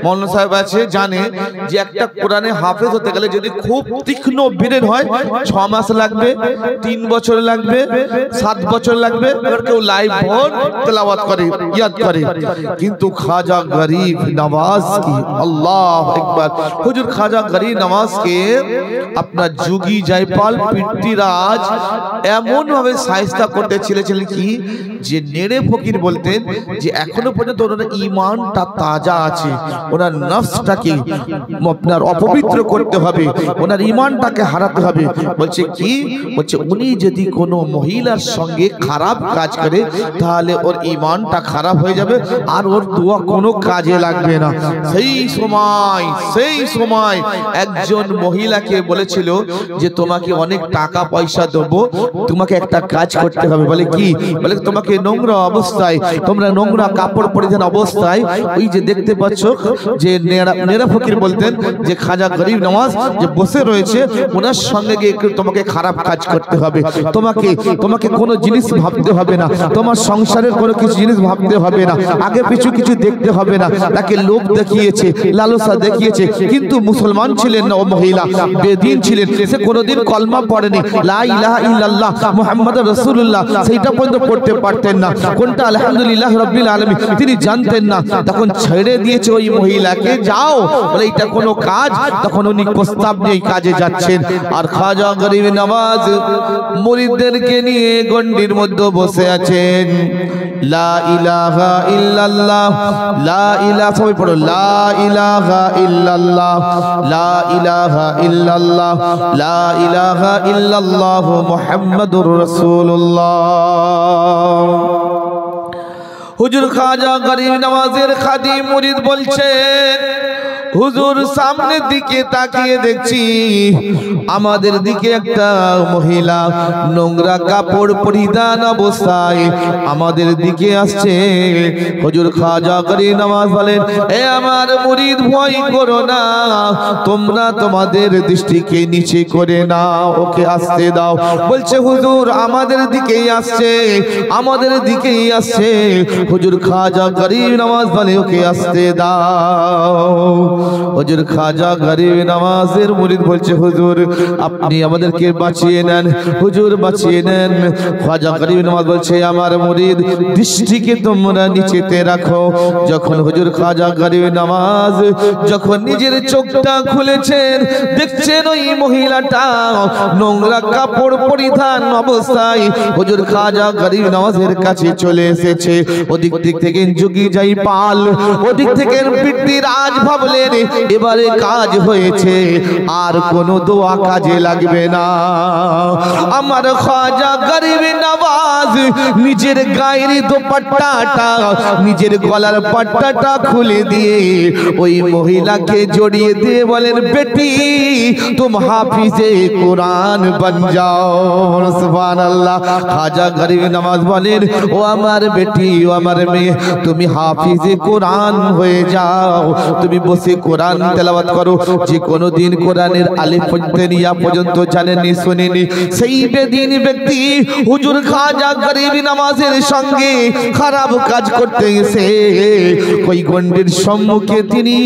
মৌলানা সাহেব আছে জানে যে একটা কোরআনে হাফেজ হতে গেলে যদি খুব তীক্ষ্ণ ব্রেন হয় 6 মাস লাগবে, 3 বছর লাগবে, 7 বছর লাগবে, আর কেউ লাইভ ভোর তেলাওয়াত করে ইয়াদ করে। কিন্তু খাজা গরিব নওয়াজ কি আল্লাহু আকবার, হুজুর খাজা গরিব নওয়াজ কে আপনার যুগী জয়পাল পৃথ্বীরাজ এমন ভাবে সাইস্তা করতে ছিলেন কি যে নেড়ে ফকির বলতেন যে এখনো পর্যন্ত ওনার ঈমানটা তাজা আছে, ওনার নফসটাকে আপনার অপবিত্র করতে হবে, ওনার ঈমানটাকে হারাতে হবে। বলছে কি, বলছে উনি যদি কোনো মহিলার সঙ্গে খারাপ কাজ করে তাহলে ওর ঈমানটা খারাপ হয়ে যাবে আর ওর দোয়া কোনো কাজে লাগবে না। সেই সময় একজন মহিলাকে বলেছিল যে তোমাকে অনেক টাকা পয়সা দেবো, তোমাকে একটা কাজ করতে হবে। বলে কি? বলে তোমাকে নোংরা অবস্থায়, তোমরা নোংরা কাপড় পরিধান অবস্থায় ওই যে দেখতে পাচ্ছ যে নেড়া ফকির বলতেন যে খাজা গরিব নওয়াজ যে বসে রয়েছে ওনার সঙ্গে গিয়ে তোমাকে খারাপ কাজ করতে হবে, তোমাকে কোনো জিনিস ভাবতে হবে না, তোমার সংসারের কোনো কিছু জিনিস ভাবতে হবে না, আগে পিছু কিছু দেখতে হবে না। তাকে লোক দেখিয়েছে, লালসা দেখিয়েছে, কিন্তু মুসলমান ছিলেন না ও মহিলা, বেদিন ছিলেন, সে কোনোদিন কলমা পড়েনি, লা ইলাহা ইল্লাল্লাহ মুহাম্মাদুর রাসূলুল্লাহ সেইটা পর্যন্ত পড়তে পারতেন না, কোনটা আলহামদুলিল্লাহ রাব্বিল আলামিন তিনি জানতেন না। তখন ছেড়ে দিয়েছে ওই মহিলাকে, যাও বলে এটা কোনো কাজ। তখন উনি প্রস্তাব নিয়ে কাজে যাচ্ছেন, আর খাজা গরিব নওয়াজ মুরিদদেরকে নিয়ে গন্ডির মধ্যে বসে আছেন। লা ইলাহা ইল্লাল্লাহ, লা ইলাহা, সবাই পড়ো, লা ইলাহা ইল্লাল্লাহ, লা ইলাহা ইল্লাল্লাহ, লা ইলাহা ইল্লাল্লাহ মুহাম্মাদুর রাসূলুল্লাহ। হুজুর খাজা গরিব নওয়াজের খাদিম মুরিদ বলছেন, হুজুর সামনের দিকে তাকিয়ে দেখছি আমাদের দিকে একটা মহিলা নোংরা কাপড় পরিধান অবস্থায় আমাদের দিকে আসছে। হুজুর খাজা গরিব নওয়াজ বলেন, এ আমার মুরিদ ভয় করো না, তোমরা তোমাদের দৃষ্টিকে নিচে করে নাও, ওকে আসতে দাও। বলছে হুজুর আমাদের দিকেই আসছে, আমাদের দিকেই আসছে। হুজুর খাজা গরিব নওয়াজ বলে ওকে আসতে দাও। হুজুর খাজা গরিব নওয়াজের মুরিদ বলছে, হুজুর আপনি আমাদেরকে বাঁচিয়ে নেন, হুজুর বাঁচিয়ে নেন। খাজা গরিব নওয়াজ বলছে, আমার মুরিদ দৃষ্টিকে তোমরা নিচেতে রাখো। যখন হুজুর খাজা গরিব নওয়াজ যখন নিজের চোখটা খুলেছেন, দেখছেন ওই মহিলাটা নোংরা কাপড় পরিধান অবস্থায় হুজুর খাজা গরিব নওয়াজের কাছে চলে এসেছে। ওদিক থেকে যুগি যাই পাল, ওদিক থেকে পৃথ্বীরাজ ভাবলেন এবারে কাজ হয়েছে, আর কোনো দোয়া কাজে লাগবে না। আমার খাজা গরিব নওয়াজ নিজের গায়ের দোপাট্টাটা, নিজের গলার পাট্টাটা খুলে দিয়ে ওই মহিলাকে জড়িয়ে দিয়ে বলেন, বেটি তুম হাফিজে কোরআন বন যাও। সুবহানাল্লাহ। খাজা গরিব নওয়াজ বলেন, ও আমার বেটি, ও আমার মেয়ে, তুমি হাফিজে কোরআন হয়ে যাও, তুমি বসে কোরআন তেলাওয়াত করো। যে কোনোদিন কোরআনের আলিফ পড়তে নিয়া পর্যন্ত জানেননি, শুনেনি, সেই বেদিন ব্যক্তি হুজুর খাজা গরিব নওয়াজের সঙ্গে খারাপ কাজ করতে এসে ওই গন্ডির সম্মুখে তিনি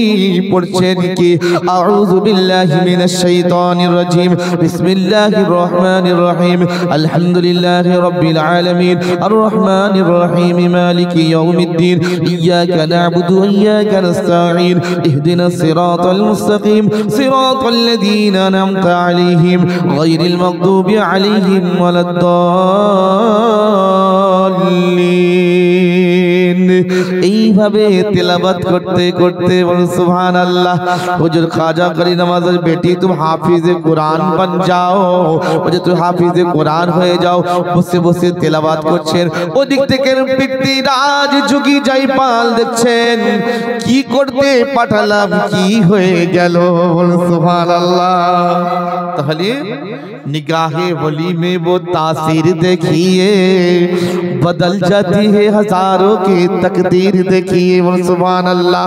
পড়ছেন কি, আউযু বিল্লাহি মিনাশ শাইতানির রাজিম, বিসমিল্লাহির রহমানির রহিম, আলহামদুলিল্লাহি রাব্বিল আলামিন, আর রহমানির রহিম, মালিকি ইয়াউমিদ্দিন, ইয়াকা না'বুদু ওয়া ইয়াকা নাস্তাঈন, ইহদিনাস সিরাতাল মুস্তাকিম, সিরাতাল লাযীনা আন'আমতা আলাইহিম গায়রিল মাগদুবি আলাইহিম ওয়ালাদ-দাল্লিন। এইভাবে তেলাওয়াত করতে করতে বলুন সুবহানাল্লাহ। হুজুর খাজা গরিব নওয়াজের বেটি তুমি হাফিজে কোরআন বন যাও, বলে তুই হাফিজে কোরআন হয়ে যাও। বসে বসে তেলাওয়াত করছেন, ওদিক থেকে পৃথ্বীরাজ যুগি যাই পাল দেখছেন, কি করতে পাঠালাম, কি হয়ে গেল, বলুন সুবহানাল্লাহ। তাহলে निगाहे वली में वो तासीर देखिए, बदल जाती है हजारों की तकदीर देखिए। सुभान अल्लाह।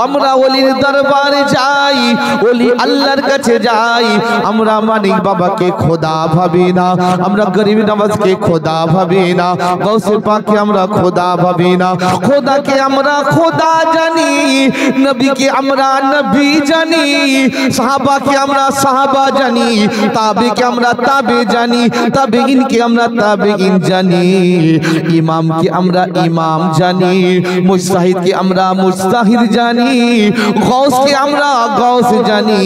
আমরা ওলির দরবারে যাই, ওলি আল্লাহর কাছে যাই, আমরা মানিক বাবাকে খোদা ভাবি না, আমরা গরিব নওয়াজকে খোদা ভাবি না, গৌসে পাককে আমরা খোদা ভাবি না। খোদাকে আমরা খোদা জানি, নবীকে আমরা নবী জানি, সাহাবাকে আমরা সাহাবা জানি, তাবেকে আমরা তাবে জানি, তাবেঈনকে আমরা তাবেঈন জানি, ইমামকে আমরা ইমাম জানি, মুজতাহিদকে আমরা মুজতাহিদ জানি, গৌসকে আমরা গৌস জানি,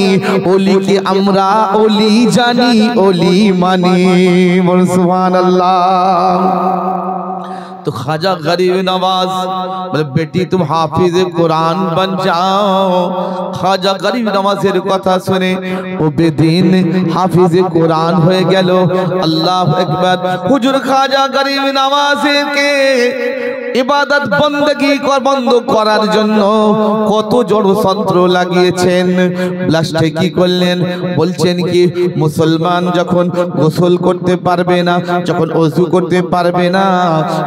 ওলিকে আমরা ওলি জানি, ওলি মানি। বলুন সুবহানাল্লাহ। तो खाजा गरीब नवाज बोले बेटी तुम हाफिज कुरान बन जाओ। खाजा गरीब नवाजेर कथा सुने ओ बेदिन हाफिज कुरान हो गेल। अल्लाहु আকবার। हुजूर खाजा गरीब नवाजेर के ইবাদত বندگی বন্ধ করার জন্য কত ষড়যন্ত্র লাগিয়েছেন। লাস্টে কি করলেন বলছেন কি, মুসলমান যখন গোসল করতে পারবে না, যখন ওযু করতে পারবে না,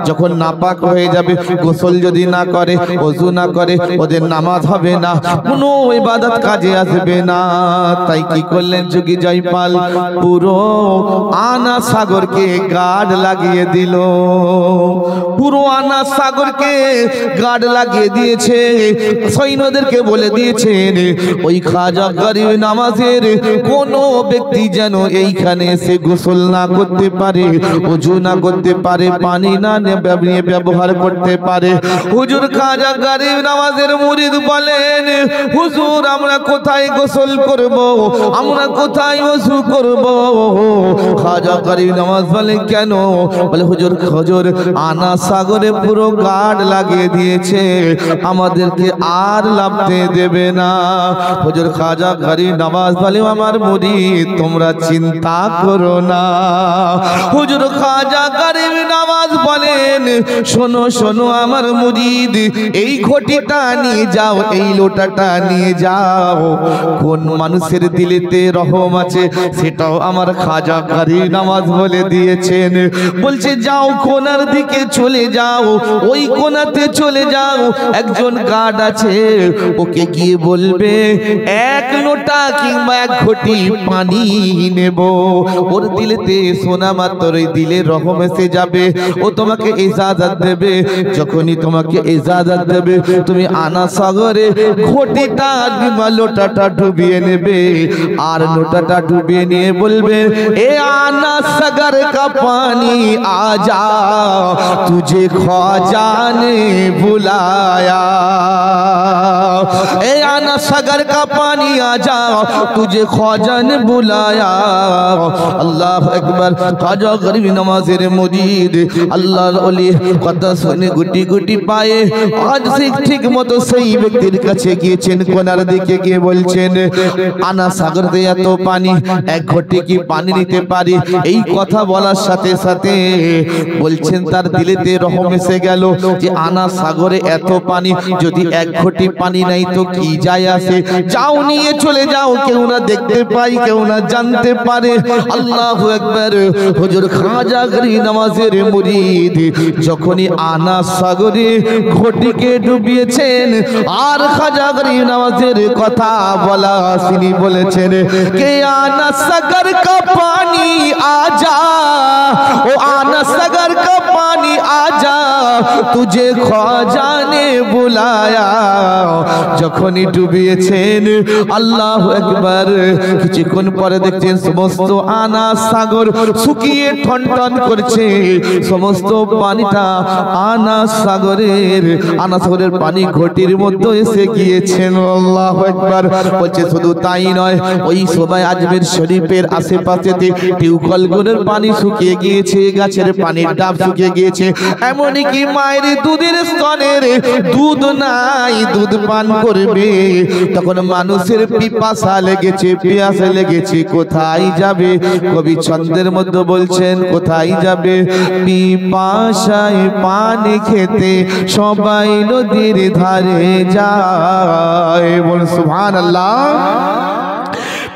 যখন নাপাক হয়ে যাবে, গোসল যদি না করে, ওযু না করে, ওদের নামাজ হবে না, কোনো ইবাদত কাজে আসবে না। তাই কি করলেন যোগী জয়পাল, পুরো আনা সাগরকে গার্ড লাগিয়ে দিল। পুরো আনা সাগরকে গার্ড লাগিয়ে দিয়েছে, সৈন্যদেরকে বলে দিয়েছেন ওই খাজা গরিব নওয়াজের কোন ব্যক্তি যেন এইখানে এসে গোসল না করতে পারে, ওযু না করতে পারে, পানি না নিয়ে ব্যবহার করতে পারে। হুজুর খাজা গরিব নওয়াজের মুরিদ বলেন, হুজুর আমরা কোথায় গোসল করব, আমরা কোথায় ওযু করব? খাজা গরিব নওয়াজ বলে কেন? বলে হুজুর আনা সাগরে পুরো গার্ড লাগিয়ে দিয়েছে, আমাদেরকে আর লাভতে দেবে না। হুজুর খাজা গরিব নওয়াজ বলে আমার মুরিদ তোমরা চিন্তা করো না। হুজুর খাজা গরিব নওয়াজ বলেন শোনো শোনো আমার মুরিদ, এই ঘটিটা নিয়ে যাও, এই লোটাটা নিয়ে যাও, কোন মানুষের দিলেতে রহম আছে সেটাও আমার খাজা গরিব নওয়াজ বলে দিয়েছেন। বলছে যাও কোনার দিকে চলে যাও, ওই কোনাতে চলে যাও, একজন গার্ড আছে, ওকে গিয়ে বলবে এক লোটা কিংবা এক ঘটি পানি নেব। ওর দিলেতে শোনা মাত্রই দিলে রহম এসে যাবে, ও তোমাকে ইজাজত দেবে। যখনই তোমাকে ইজাজত দেবে তুমি আনা সাগরে ঘটিটা কিংবা লোটাটা ডুবিয়ে নেবে, আর লোটাটা ডুবিয়ে নিয়ে বলবে এ আনা সাগর কা পানি आजा तुझे ख्वाजा ने बुलाया, ए आना सागर का पानी आजा तुझे ख्वाजा ने बुलाया। अल्लाह अकबर। खाजा गरीब नवाजेर मुरीद अल्लाहर ओली কথা শুনে গুটি গুটি পায়ে আজ ঠিক মতো সেই ব্যক্তির কাছে গিয়েছেন, কোনার দিকে গিয়ে বলছেন আনা সাগর তে এত পানি, এক ঘটি কি পানি নিতে পারি? এই কথা বলার সাথে সাথে বলছেন তার দিলেতে রহম এসে গেল যে আনা সাগরে এত পানি, যদি এক ঘটি পানি নাই তো কি যায় আসে, যাও নিয়ে চলে যাও, কেউ না দেখতে পাই, কেউ না জানতে পারে। আল্লাহু আকবার। হুজুর খাজা গরিব নওয়াজের মুরিদ যখনই আনা সাগরে ঘটিকে ডুবিয়েছেন, আর খাজা গরিব নওয়াজের কথা বলা তিনি বলেছেন কে আনা সাগর কা পানি आजा, ओ आना सागर का पानी आजा तुझे ख्वाजा ने बुलाया। যখনই ডুবিয়েছেন আল্লাহু আকবার, কিছুক্ষণ পরে দেখছেন সমস্ত আনা সাগর শুকিয়ে ঠনঠন করছে, সমস্ত পানিটা আনা সাগরের পানি ঘটির মধ্যে এসে গিয়েছেন। আল্লাহু আকবার। বলছে শুধু তাই নয়, ওই সবাই আজমের শরীফের আশেপাশেতে টিউবওয়েলগুলোর পানি শুকিয়ে গিয়েছে, গাছের পানির ডাব শুকিয়ে গিয়েছে, এমনকি মায়ের দুধের স্তনের দুধ নাই, দুধ পান করবে তখন মানুষের পিপাসা লেগেছে, পিয়াস লেগেছে, কোথায় যাবে? কবি ছন্দের মধ্যে বলছেন কোথায় যাবে? পিপাসায় পানি খেতে সবাই নদীর ধারে যায়। বল সুবহানাল্লাহ।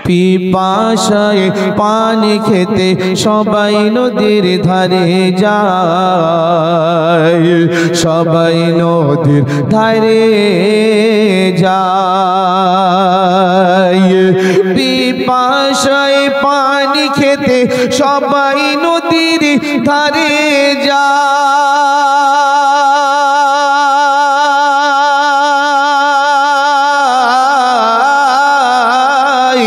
পিপাসায় পানি খেতে সবাই নদীর ধারে যায়, সবাই নদীর ধারে যায়। পিপাসায় পানি খেতে সবাই নদীর ধারে যায়,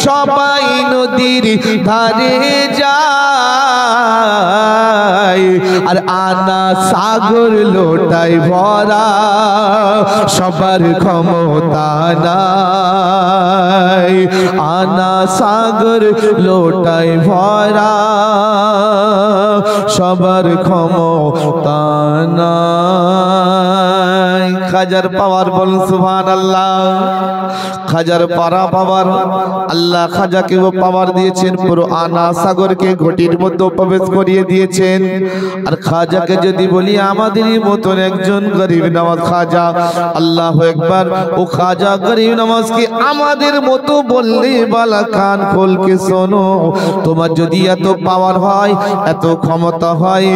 সবাই নদীর ধারে যায়। আর আনা সাগর লোটায় ভরা, সবার ক্ষমতা নাই, আনা সাগর লোটায় ভরা, সবার ক্ষমতা নাই। খাজার পাওয়ার বল সুবহানাল্লাহ। খাজার পাওয়ার আল্লাহ খাজাকে ও পাওয়ার দিয়েছেন, পুরো আনা সাগরকে ঘটির মধ্যে প্রবেশ করিয়ে দিয়েছেন। আর খাজাকে যদি বলি আমাদেরই মতন একজন গরিব নওয়াজ খাজা, আল্লাহু আকবার, ও খাজা গরিব নওয়াজকে আমাদের মতো বললে বালা কান খোলকে শোনো, তোমার যদি এত পাওয়ার হয়, এত ক্ষমতা হয়,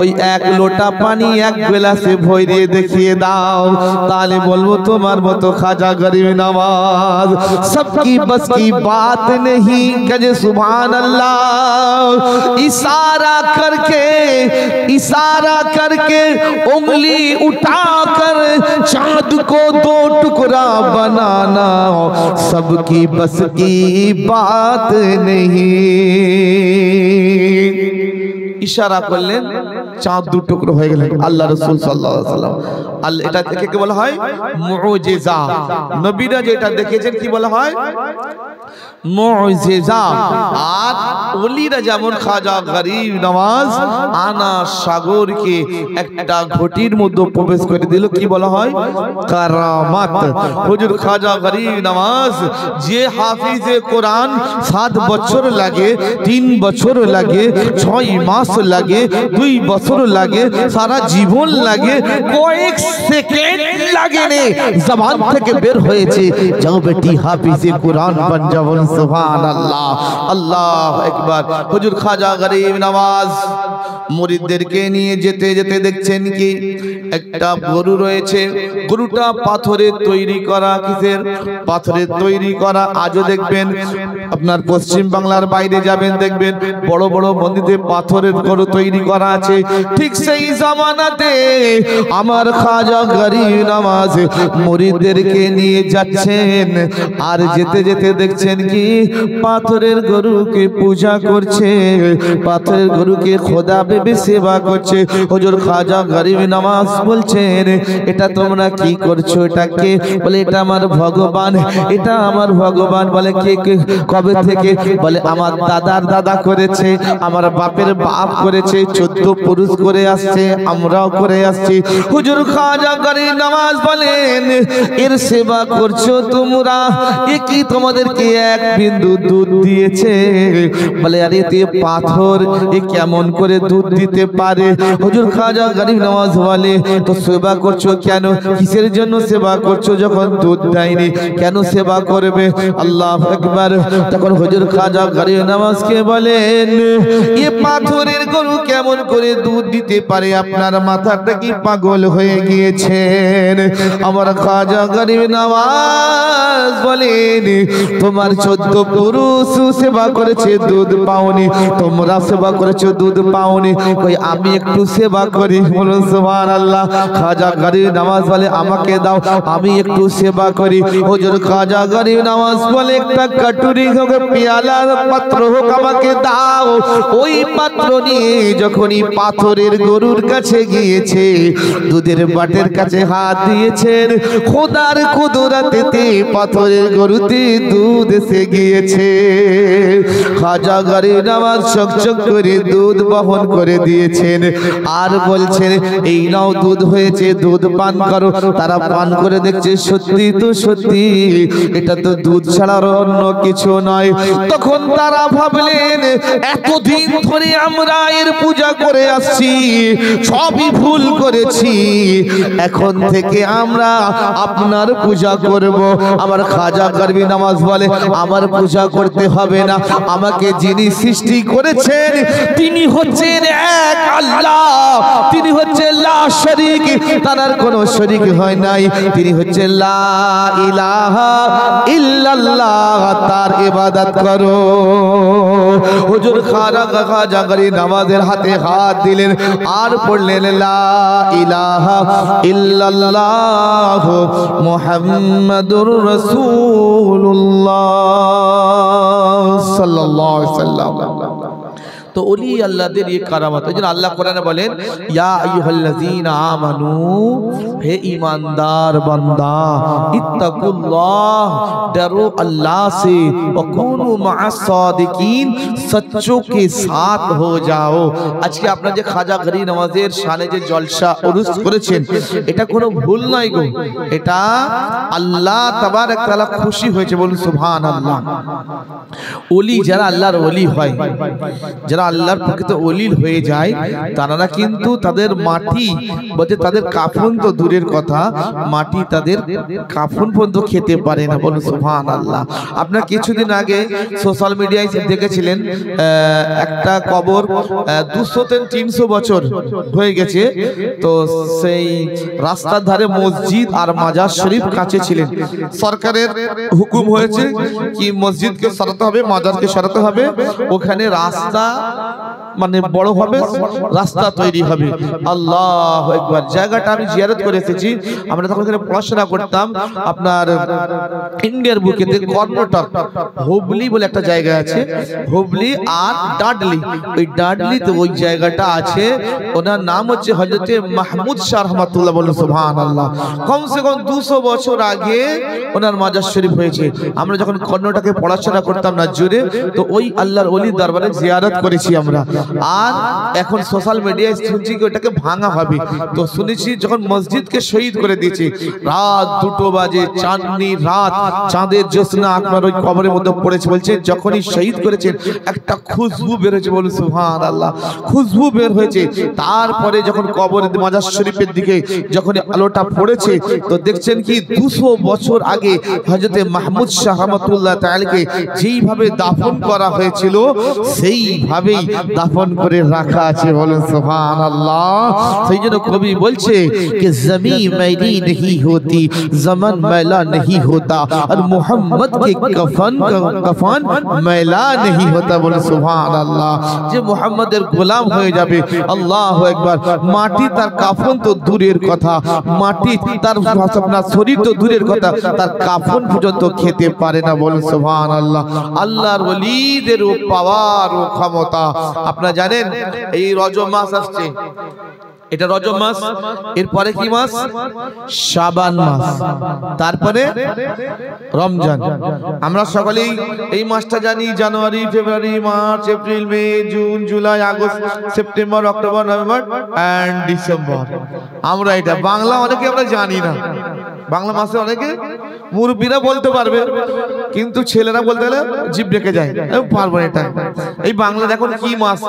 ওই এক লোটা পানি এক গ্লাসে ভরে দেখিয়ে দাও, দাও তাহলে বলবো তোমার মতো খাজা গরিব নওয়াজ सबकी बस की बात नहीं कहे सुभान अल्लाह। इशारा करके उंगली उठाकर चांद को दो टुकड़ा बनाना सबकी बस की बात नहीं। ইশারা করলেন চাঁদ দু টুকরো হয়ে গেলেন। আল্লাহ রাসূল সাল্লাল্লাহু আলাইহি ওয়াসাল্লাম আল্লাহ এটা দেখে কি বলা হয় মুজিজা। নবীরা যেটা দেখেছেন কি বলা হয় মুজিজা। আর ওলিরা যেমন খাজা গরিব নওয়াজ আনা সাগরকে একটা ঘটির মধ্যে প্রবেশ করে দিল কি বলা হয় কারামাত। হুজুর খাজা গরিব নওয়াজ যে হাফিজে কোরআন 7 বছর লাগে, 3 বছর লাগে, 6 মাস লাগে, 2 বছর লাগে, সারা জীবন লাগে, কয়েক সেকেন্ড লাগে নে জবান থেকে বের হয়েছে যাও বেটি হাফিজে কোরআন বন যাও সুবহানাল্লাহ আল্লাহু আকবার। হুজুর খাজা গরিব নওয়াজ মুরিদদেরকে নিয়ে যেতে যেতে দেখছেন কি একটা গরু রয়েছে, গরুটা পাথরের তৈরি করা। কিসের? পাথরের তৈরি করা। আজও দেখবেন আপনার পশ্চিম বাংলার বাইরে যাবেন দেখবেন বড় বড় মন্দিরে পাথরের গরু তৈরি করা আছে। ঠিক সেই জামানাতে আমার খাজা গরিব নওয়াজ মুরিদদেরকে নিয়ে যাচ্ছেন আর যেতে যেতে দেখছেন কি পাথরের গরুকে পূজা করছে, পাথরের গরুকে খোদা ভেবে সেবা করছে। হুজুর খাজা গরিব নওয়াজ বলছেন এটা তোমরা কি করছো? এটা কে? বলে এটা আমার ভগবান, এটা আমার ভগবান। বলে কে কে কবে থেকে? বলে আমার দাদার দাদা করেছে, আমার বাপের বাপ করেছে, 14 পুরুষ করে আসছে, আমরাও করে আসছি। হুজুর খাজা গরিব নওয়াজ বলেন এর সেবা করছো তোমরা, এ কি তোমাদেরকে এক বিন্দু দুধ দিয়েছে? বলে আরে এ পাথর, এ কেমন করে দুধ দিতে পারে? হুজুর খাজা গরিব নওয়াজ বলে তো সেবা করছো কেন? কিসের জন্য সেবা করছো যখন দুধ দেয়নি? কেন সেবা করবে? আল্লাহু আকবার। তখন হুজুর খাজা গরিব নওয়াজকে বলেন এ পাথরের গরু কেমন করে দুধ দিতে পারে? আপনার মাথাটা কি পাগল হয়ে গিয়েছেন? আমার খাজা গরিব নওয়াজ বলেন তোমার 14 পুরুষ সেবা করেছে দুধ পাওনি, তোমরা সেবা করেছো দুধ পাওনি, কই আমি একটু সেবা করি। বলুন সুবহানাল্লাহ। খাজা গরিব নওয়াজ বলে আমাকে দাও আমি একটু সেবা করি। হুজুর খাজা গরিব নওয়াজ বলে একটা কাটুরি হোক, পেয়ালার পাত্র হোক আমাকে দাও। ওই পাত্র নিয়ে যখনই পাথরের গরুর কাছে গিয়েছে, দুধের বাটের কাছে হাত দিয়েছেন, খোদার কুদরতেতে পাথরের গরুতে দুধ এসে গিয়েছে। খাজা গরিব নওয়াজ চকচক করে দুধ বহন করে দিয়েছেন আর বলছেন এই নাও দুধ হয়েছে, দুধ পান করো। তারা পান করে দেখছে সত্যি তো সত্যি এটা তো দুধ ছাড়া অন্য কিছু নয়। তখন তারা ভাবলেন এতদিন ধরে আমরা এর পূজা করে আসছি, সবই ভুল করেছি, এখন থেকে আমরা আপনার পূজা করব। আমার খাজা গরিব নওয়াজ বলে আমার পূজা করতে হবে না, আমাকে যিনি সৃষ্টি করেছেন তিনি হচ্ছেন এক আল্লাহ, তিনি হচ্ছেন লা শরীক, তার কোনো শরীক হয় নাই, তিনি হচ্ছেন লা ইলাহা ইল্লাল্লাহ, তার ইবাদত করো। হুজুর খাজা গরিব নওয়াজের হাতে হাত দিলেন আর পড়লেন লা ইলাহা ইল্লাল্লাহ মুহাম্মাদুর রাসূলুল্লাহ সাল্লাল্লাহু আলাইহি ওয়াসাল্লাম। তো ওলি আল্লাহদের এই কারামত। এই জন্য আল্লাহ কোরআনে বলেন ইয়া আইয়ুহাল্লাযীনা আমানু, হে ঈমানদার বান্দা, ইত্তাকুল্লাহ, डरो अल्लाह से, वकुनु मअस सादिकीन, सच्चों के साथ हो जाओ। আজকে আপনারা যে খাজা গরিব নওয়াজের শানে যে জলসা উরুস করেছেন এটা কোনো ভুল নয় গো, এটা আল্লাহ তাবারক তাআলা খুশি হয়েছে। বলুন সুবহানাল্লাহ। ওলি যারা আল্লাহর ওলি হয়, যারা যারা আল্লাহর প্রকৃত ওলি হয়ে যায় তারা কিন্তু তাদের মাটি বলতে তাদের কাফন তো দূরের কথা, মাটি তাদের কাফন পর্যন্ত খেতে পারে না। বলুন সুবহানাল্লাহ। আপনার কিছুদিন আগে সোশ্যাল মিডিয়ায় দেখেছিলেন একটা কবর 200-300 বছর হয়ে গেছে, তো সেই রাস্তার ধারে মসজিদ আর মাজার শরীফ কাছে ছিলেন। সরকারের হুকুম হয়েছে কি মসজিদকে সরাতে হবে, মাজারকে সরাতে হবে, ওখানে রাস্তা মানে বড় হবে, রাস্তা তৈরি হবে। আল্লাহু আকবার। জায়গাটা আমি জিয়ারত করে এসেছি। আমরা তখন এখানে পড়াশোনা করতাম। আপনার ইন্ডিয়ার বুকেতে কর্ণাটক হুবলি বলে একটা জায়গা আছে, হুবলি আর ডাডলি, ওই ডাডলিতে ওই জায়গাটা আছে। ওনার নাম হচ্ছে হযরতে মাহমুদ শাহ রহমাতুল্লাহ। বলুন সুবহানাল্লাহ। কমসে কম 200 বছর আগে ওনার মাজার শরীফ হয়েছে। আমরা যখন কর্ণাটকে পড়াশোনা করতাম না জোরে, তো ওই আল্লাহর ওলির দরবারে জিয়ারত করেছি আমরা। আর এখন সোশ্যাল মিডিয়ায় শুনছি কি ওটাকে ভাঙা হবে, তো শুনেছি যখন মসজিদকে শহীদ করে দিয়েছে, রাত 2টো বাজে, চাঁদনি রাত, চাঁদের জ্যোৎস্না আপনার ওই কবরের মধ্যে পড়েছে। বলছে যখনই শহীদ করেছেন একটা খুশবু বের হয়েছে। বলুন সুবহানাল্লাহ। খুশবু বের হয়েছে। তারপরে যখন কবরের মাজার শরীফের দিকে যখন আলোটা পড়েছে, তো দেখছেন কি 200 বছর আগে হযরতে মাহমুদ শাহ রহমাতুল্লাহ তাআলাকে যেইভাবে দাফন করা হয়েছিল সেইভাবেই দাফন করে রাখা আছে। বলুন সুবহানাল্লাহ। সেই জন্য কবি বলছে कि ज़मीं मैली नहीं होती, ज़मन मैला नहीं होता, और मोहम्मद के कफन मैला नहीं होता। बोले सुभान अल्लाह। যে মুহাম্মাদের গোলাম হয়ে যাবে, আল্লাহু আকবার, মাটি তার কাফন তো দূরের কথা, মাটি তার আপনার শরীর তো দূরের কথা, তার কাফন পর্যন্ত খেতে পারে না। বলুন সুবহান আল্লাহ। আল্লাহর ওলিদের পাওয়ার ও ক্ষমতা। আপনারা জানেন এই রজব মাস আসছে, এটা রজব মাস, এরপরে কি মাস? শাবান মাস, তারপরে রমজান। আমরা সকলেই এই মাসটা জানি, January, February, March, April, May, June, July, August, September, October, November and December. আমরা এটা বাংলা অনেকে আমরা জানি না। বাংলা মাসে অনেকে মুরব্বীরা বলতে পারবে, কিন্তু ছেলেরা বলতে গেলে জিভ রেখে যায়, পারবো না এটা। এই বাংলার এখন কি মাস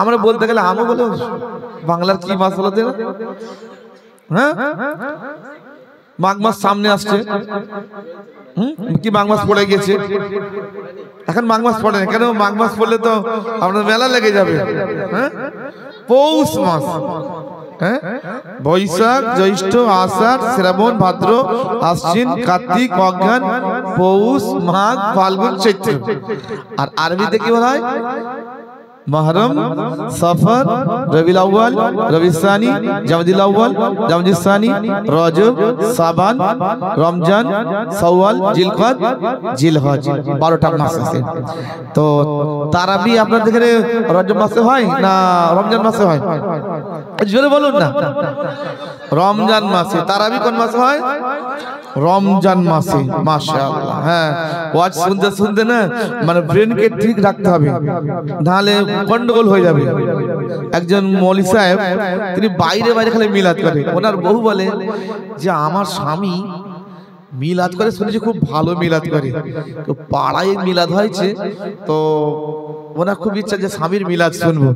আমরা বলতে গেলে আমি বলে বাংলার কি মাস বলতে না? হ্যাঁ, মাঘ মাস সামনে আসছে। কি মাঘ মাস পড়ে গেছে? এখন মাঘ মাস পড়ে না কেন? মাঘ মাস পড়লে তো আপনার মেলা লেগে যাবে। হ্যাঁ, পৌষ মাস, বৈশাখ, জ্যৈষ্ঠ, আষাঢ়, শ্রাবণ, ভাদ্র, আশ্বিন, কার্তিক, অঘ্রান, পৌষ, মাঘ, ফাল্গুন, চৈত্র। আর আরবিতে কি বলা হয়? محرم، सफर, रबीउल अव्वल, रबीउल सानी, जमादुल अव्वल, जमादुल सानी, रजब, शाबान, रमजान, शव्वाल, जिलकद, जिलहज। 12টা মাস আছে। তো তারাবি আপনাদের এখানে রজব মাসে হয় না রমজান মাসে হয়? জোরে বলুন না। রমজান মাসে। তারাবি কোন মাসে হয়? রমজান মাসে। মাশাআল্লাহ। হ্যাঁ, ওয়াজ শুনতে শুনতে না মানে ব্রেনকে ঠিক রাখতে হবে, নাহলে গন্ডগোল হয়ে যাবে। একজন মৌলভী সাহেব তিনি বাইরে বাইরে খালি মিলাদ করে। ওনার বউ বলে যে আমার স্বামী মিলাদ করে, শুনেছি খুব ভালো মিলাদ করে, তো পাড়ায় মিলাদ হয়েছে, তো ওনার খুব ইচ্ছা যে স্বামীর মিলাদ শুনবো।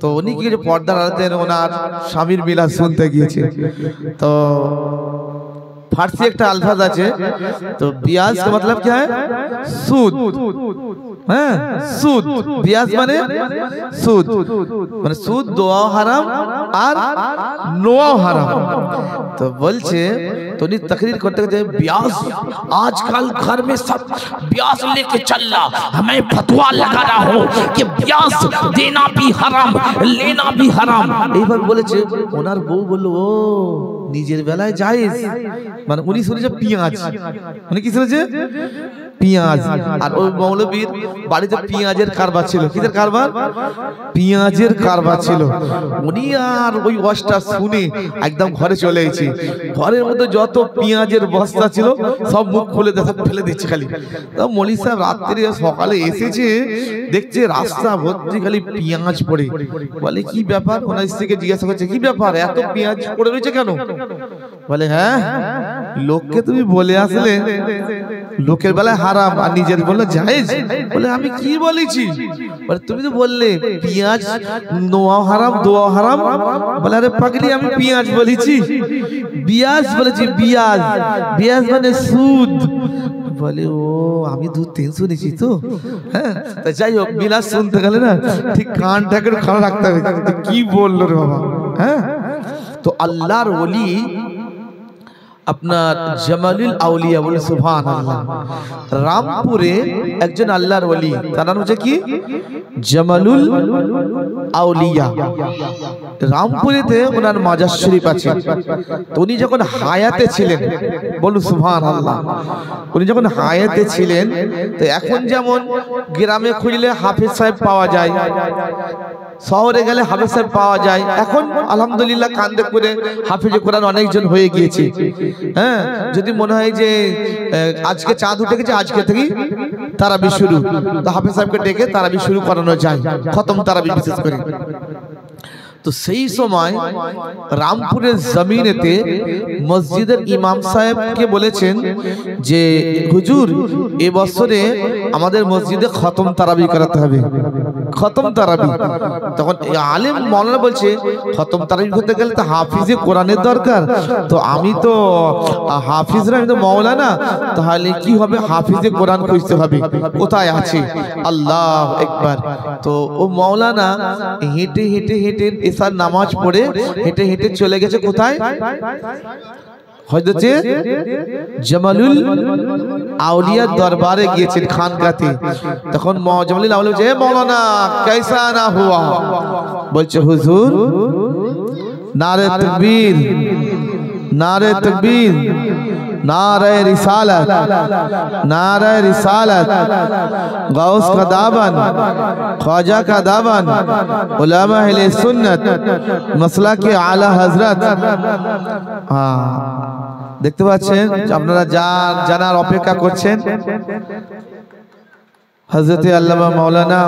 তো উনি কি পর্দার আড়াতে ওনার স্বামীর মিলাদ শুনতে গিয়েছে। তো फारसी एक अल्फाज আছে, तो ब्याज का मतलब क्या है? सूद। হ্যাঁ, সুদ। ব্যাজ মানে সুদ, মানে সুদ দোয়া হারাম আর নোয়া হারাম। তো বলছে, तो उन्हीं तकरीर करते करते ब्याज आजकल घर में सब ब्याज लेके चल रहा, हमें फतवा लगा रहा हो कि ब्याज देना भी हराम लेना भी हराम। এইবার বলেছে, ওনার বউ বলল ও নিজের বেলায় জায়েজ, মানে উনি শুনেছে পেঁয়াজ, মানে কি শুনেছে? পেঁয়াজ। আর ওই মৌলবীর বাড়িতে পেঁয়াজের কারবার ছিল। কিসের কারবার? পেঁয়াজের কারবার ছিল। উনি আর ওই ওয়াজটা শুনে একদম ঘরে চলে এসেছে। ঘরের মধ্যে যত পেঁয়াজের বস্তা ছিল সব মুখ খুলে ফেলে দিচ্ছে খালি। তো মৌলভী সাহেব রাত্রে সকালে এসেছে, দেখছে রাস্তা ভর্তি খালি পেঁয়াজ পড়ে। বলে কি ব্যাপার? ওনার স্ত্রীকে জিজ্ঞাসা করছে কি ব্যাপার, এত পেঁয়াজ পড়ে রয়েছে কেন? বলে হ্যাঁ, লোককে তুমি বলে আসলে লোকের বেলায় হারাম আর নিজের বললে জায়েজ। বলে আমি কি বলেছি? বলে তুমি তো বললে পেঁয়াজ নোয়া হারাম দোয়া হারাম। বলে আরে পাগলি আমি পেঁয়াজ বলেছি, বিয়াজ বলেছি, বিয়াজ, বিয়াজ মানে সুদ। বলে ও আমি 2-3 শুনেছি তো। হ্যাঁ যাই হোক, বিলাস শুনতে গেলে না ঠিক কানটাকে খারাপ রাখতে হবে, কি বললো রে বাবা। হ্যাঁ তো আল্লাহর ওলি আপনার জামালুল আউলিয়া, বলে সুবহানাল্লাহ। রামপুরে একজন আল্লাহর ওলি, তার নাম হচ্ছে কি জামালুল আউলিয়া। রামপুরেতে ওনার মাজার শরীফ আছে। তো উনি যখন হায়াতে ছিলেন, বলুন সুবহানাল্লাহ, উনি যখন হায়াতে ছিলেন, তো এখন যেমন গ্রামে খুঁজলে হাফেজ সাহেব পাওয়া যায়, শহরে গেলে হাফেজ সাহেব পাওয়া যায়, এখন আলহামদুলিল্লাহ কান্দে করে হাফেজে কোরআন অনেকজন হয়ে গিয়েছে। হ্যাঁ যদি মনে হয় যে আজকে চাঁদ উঠে গেছে, আজকে থেকেই তারাবি শুরু, তো হাফেজ সাহেবকে ডেকে তারাবি শুরু করানো যায়, খতম তারাবি বিশেষ করে। তো সেই সময় রামপুরের জমিনেতে মসজিদের ইমাম সাহেবকে বলেছেন যে হুজুর এ বছরে আমাদের মসজিদে খতম তারাবি করাতে হবে, খতম তারাবি। তখন আলেম মাওলানা বলছে খতম তারাবি করতে গেলে তো হাফিজে কোরআনের দরকার, তো আমি তো হাফিজরা, আমি তো মাওলানা, তাহলে কি হবে, হাফিজে কোরআন খুঁজতে হবে, কোথায় আছে? আল্লাহু আকবার। তো ও মাওলানা হেঁটে হেঁটে হেঁটে এসার নামাজ পড়ে হেঁটে হেঁটে চলে গেছে কোথায়? হযরতে জামালুল আউলিয়ার দরবারে গিয়েছেন খানকাতে। তখন জামালুল আউলিয়া বলছে, মাওলানা कैसा ना हुआ? বলছে হুজুর নারে তাকবীর, নারে তাকবীর, नारे रिसालत, नारे रिसालत, गौस का दामन, ख्वाजा का दामन, उलमा अहले सुन्नत, मसला के आला हजरत। দেখতে পাচ্ছেন আপনারা জানার অপেক্ষা করছেন, হযরতে আল্লামা মাওলানা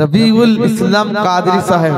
রবিউল ইসলাম কাদরি সাহেব।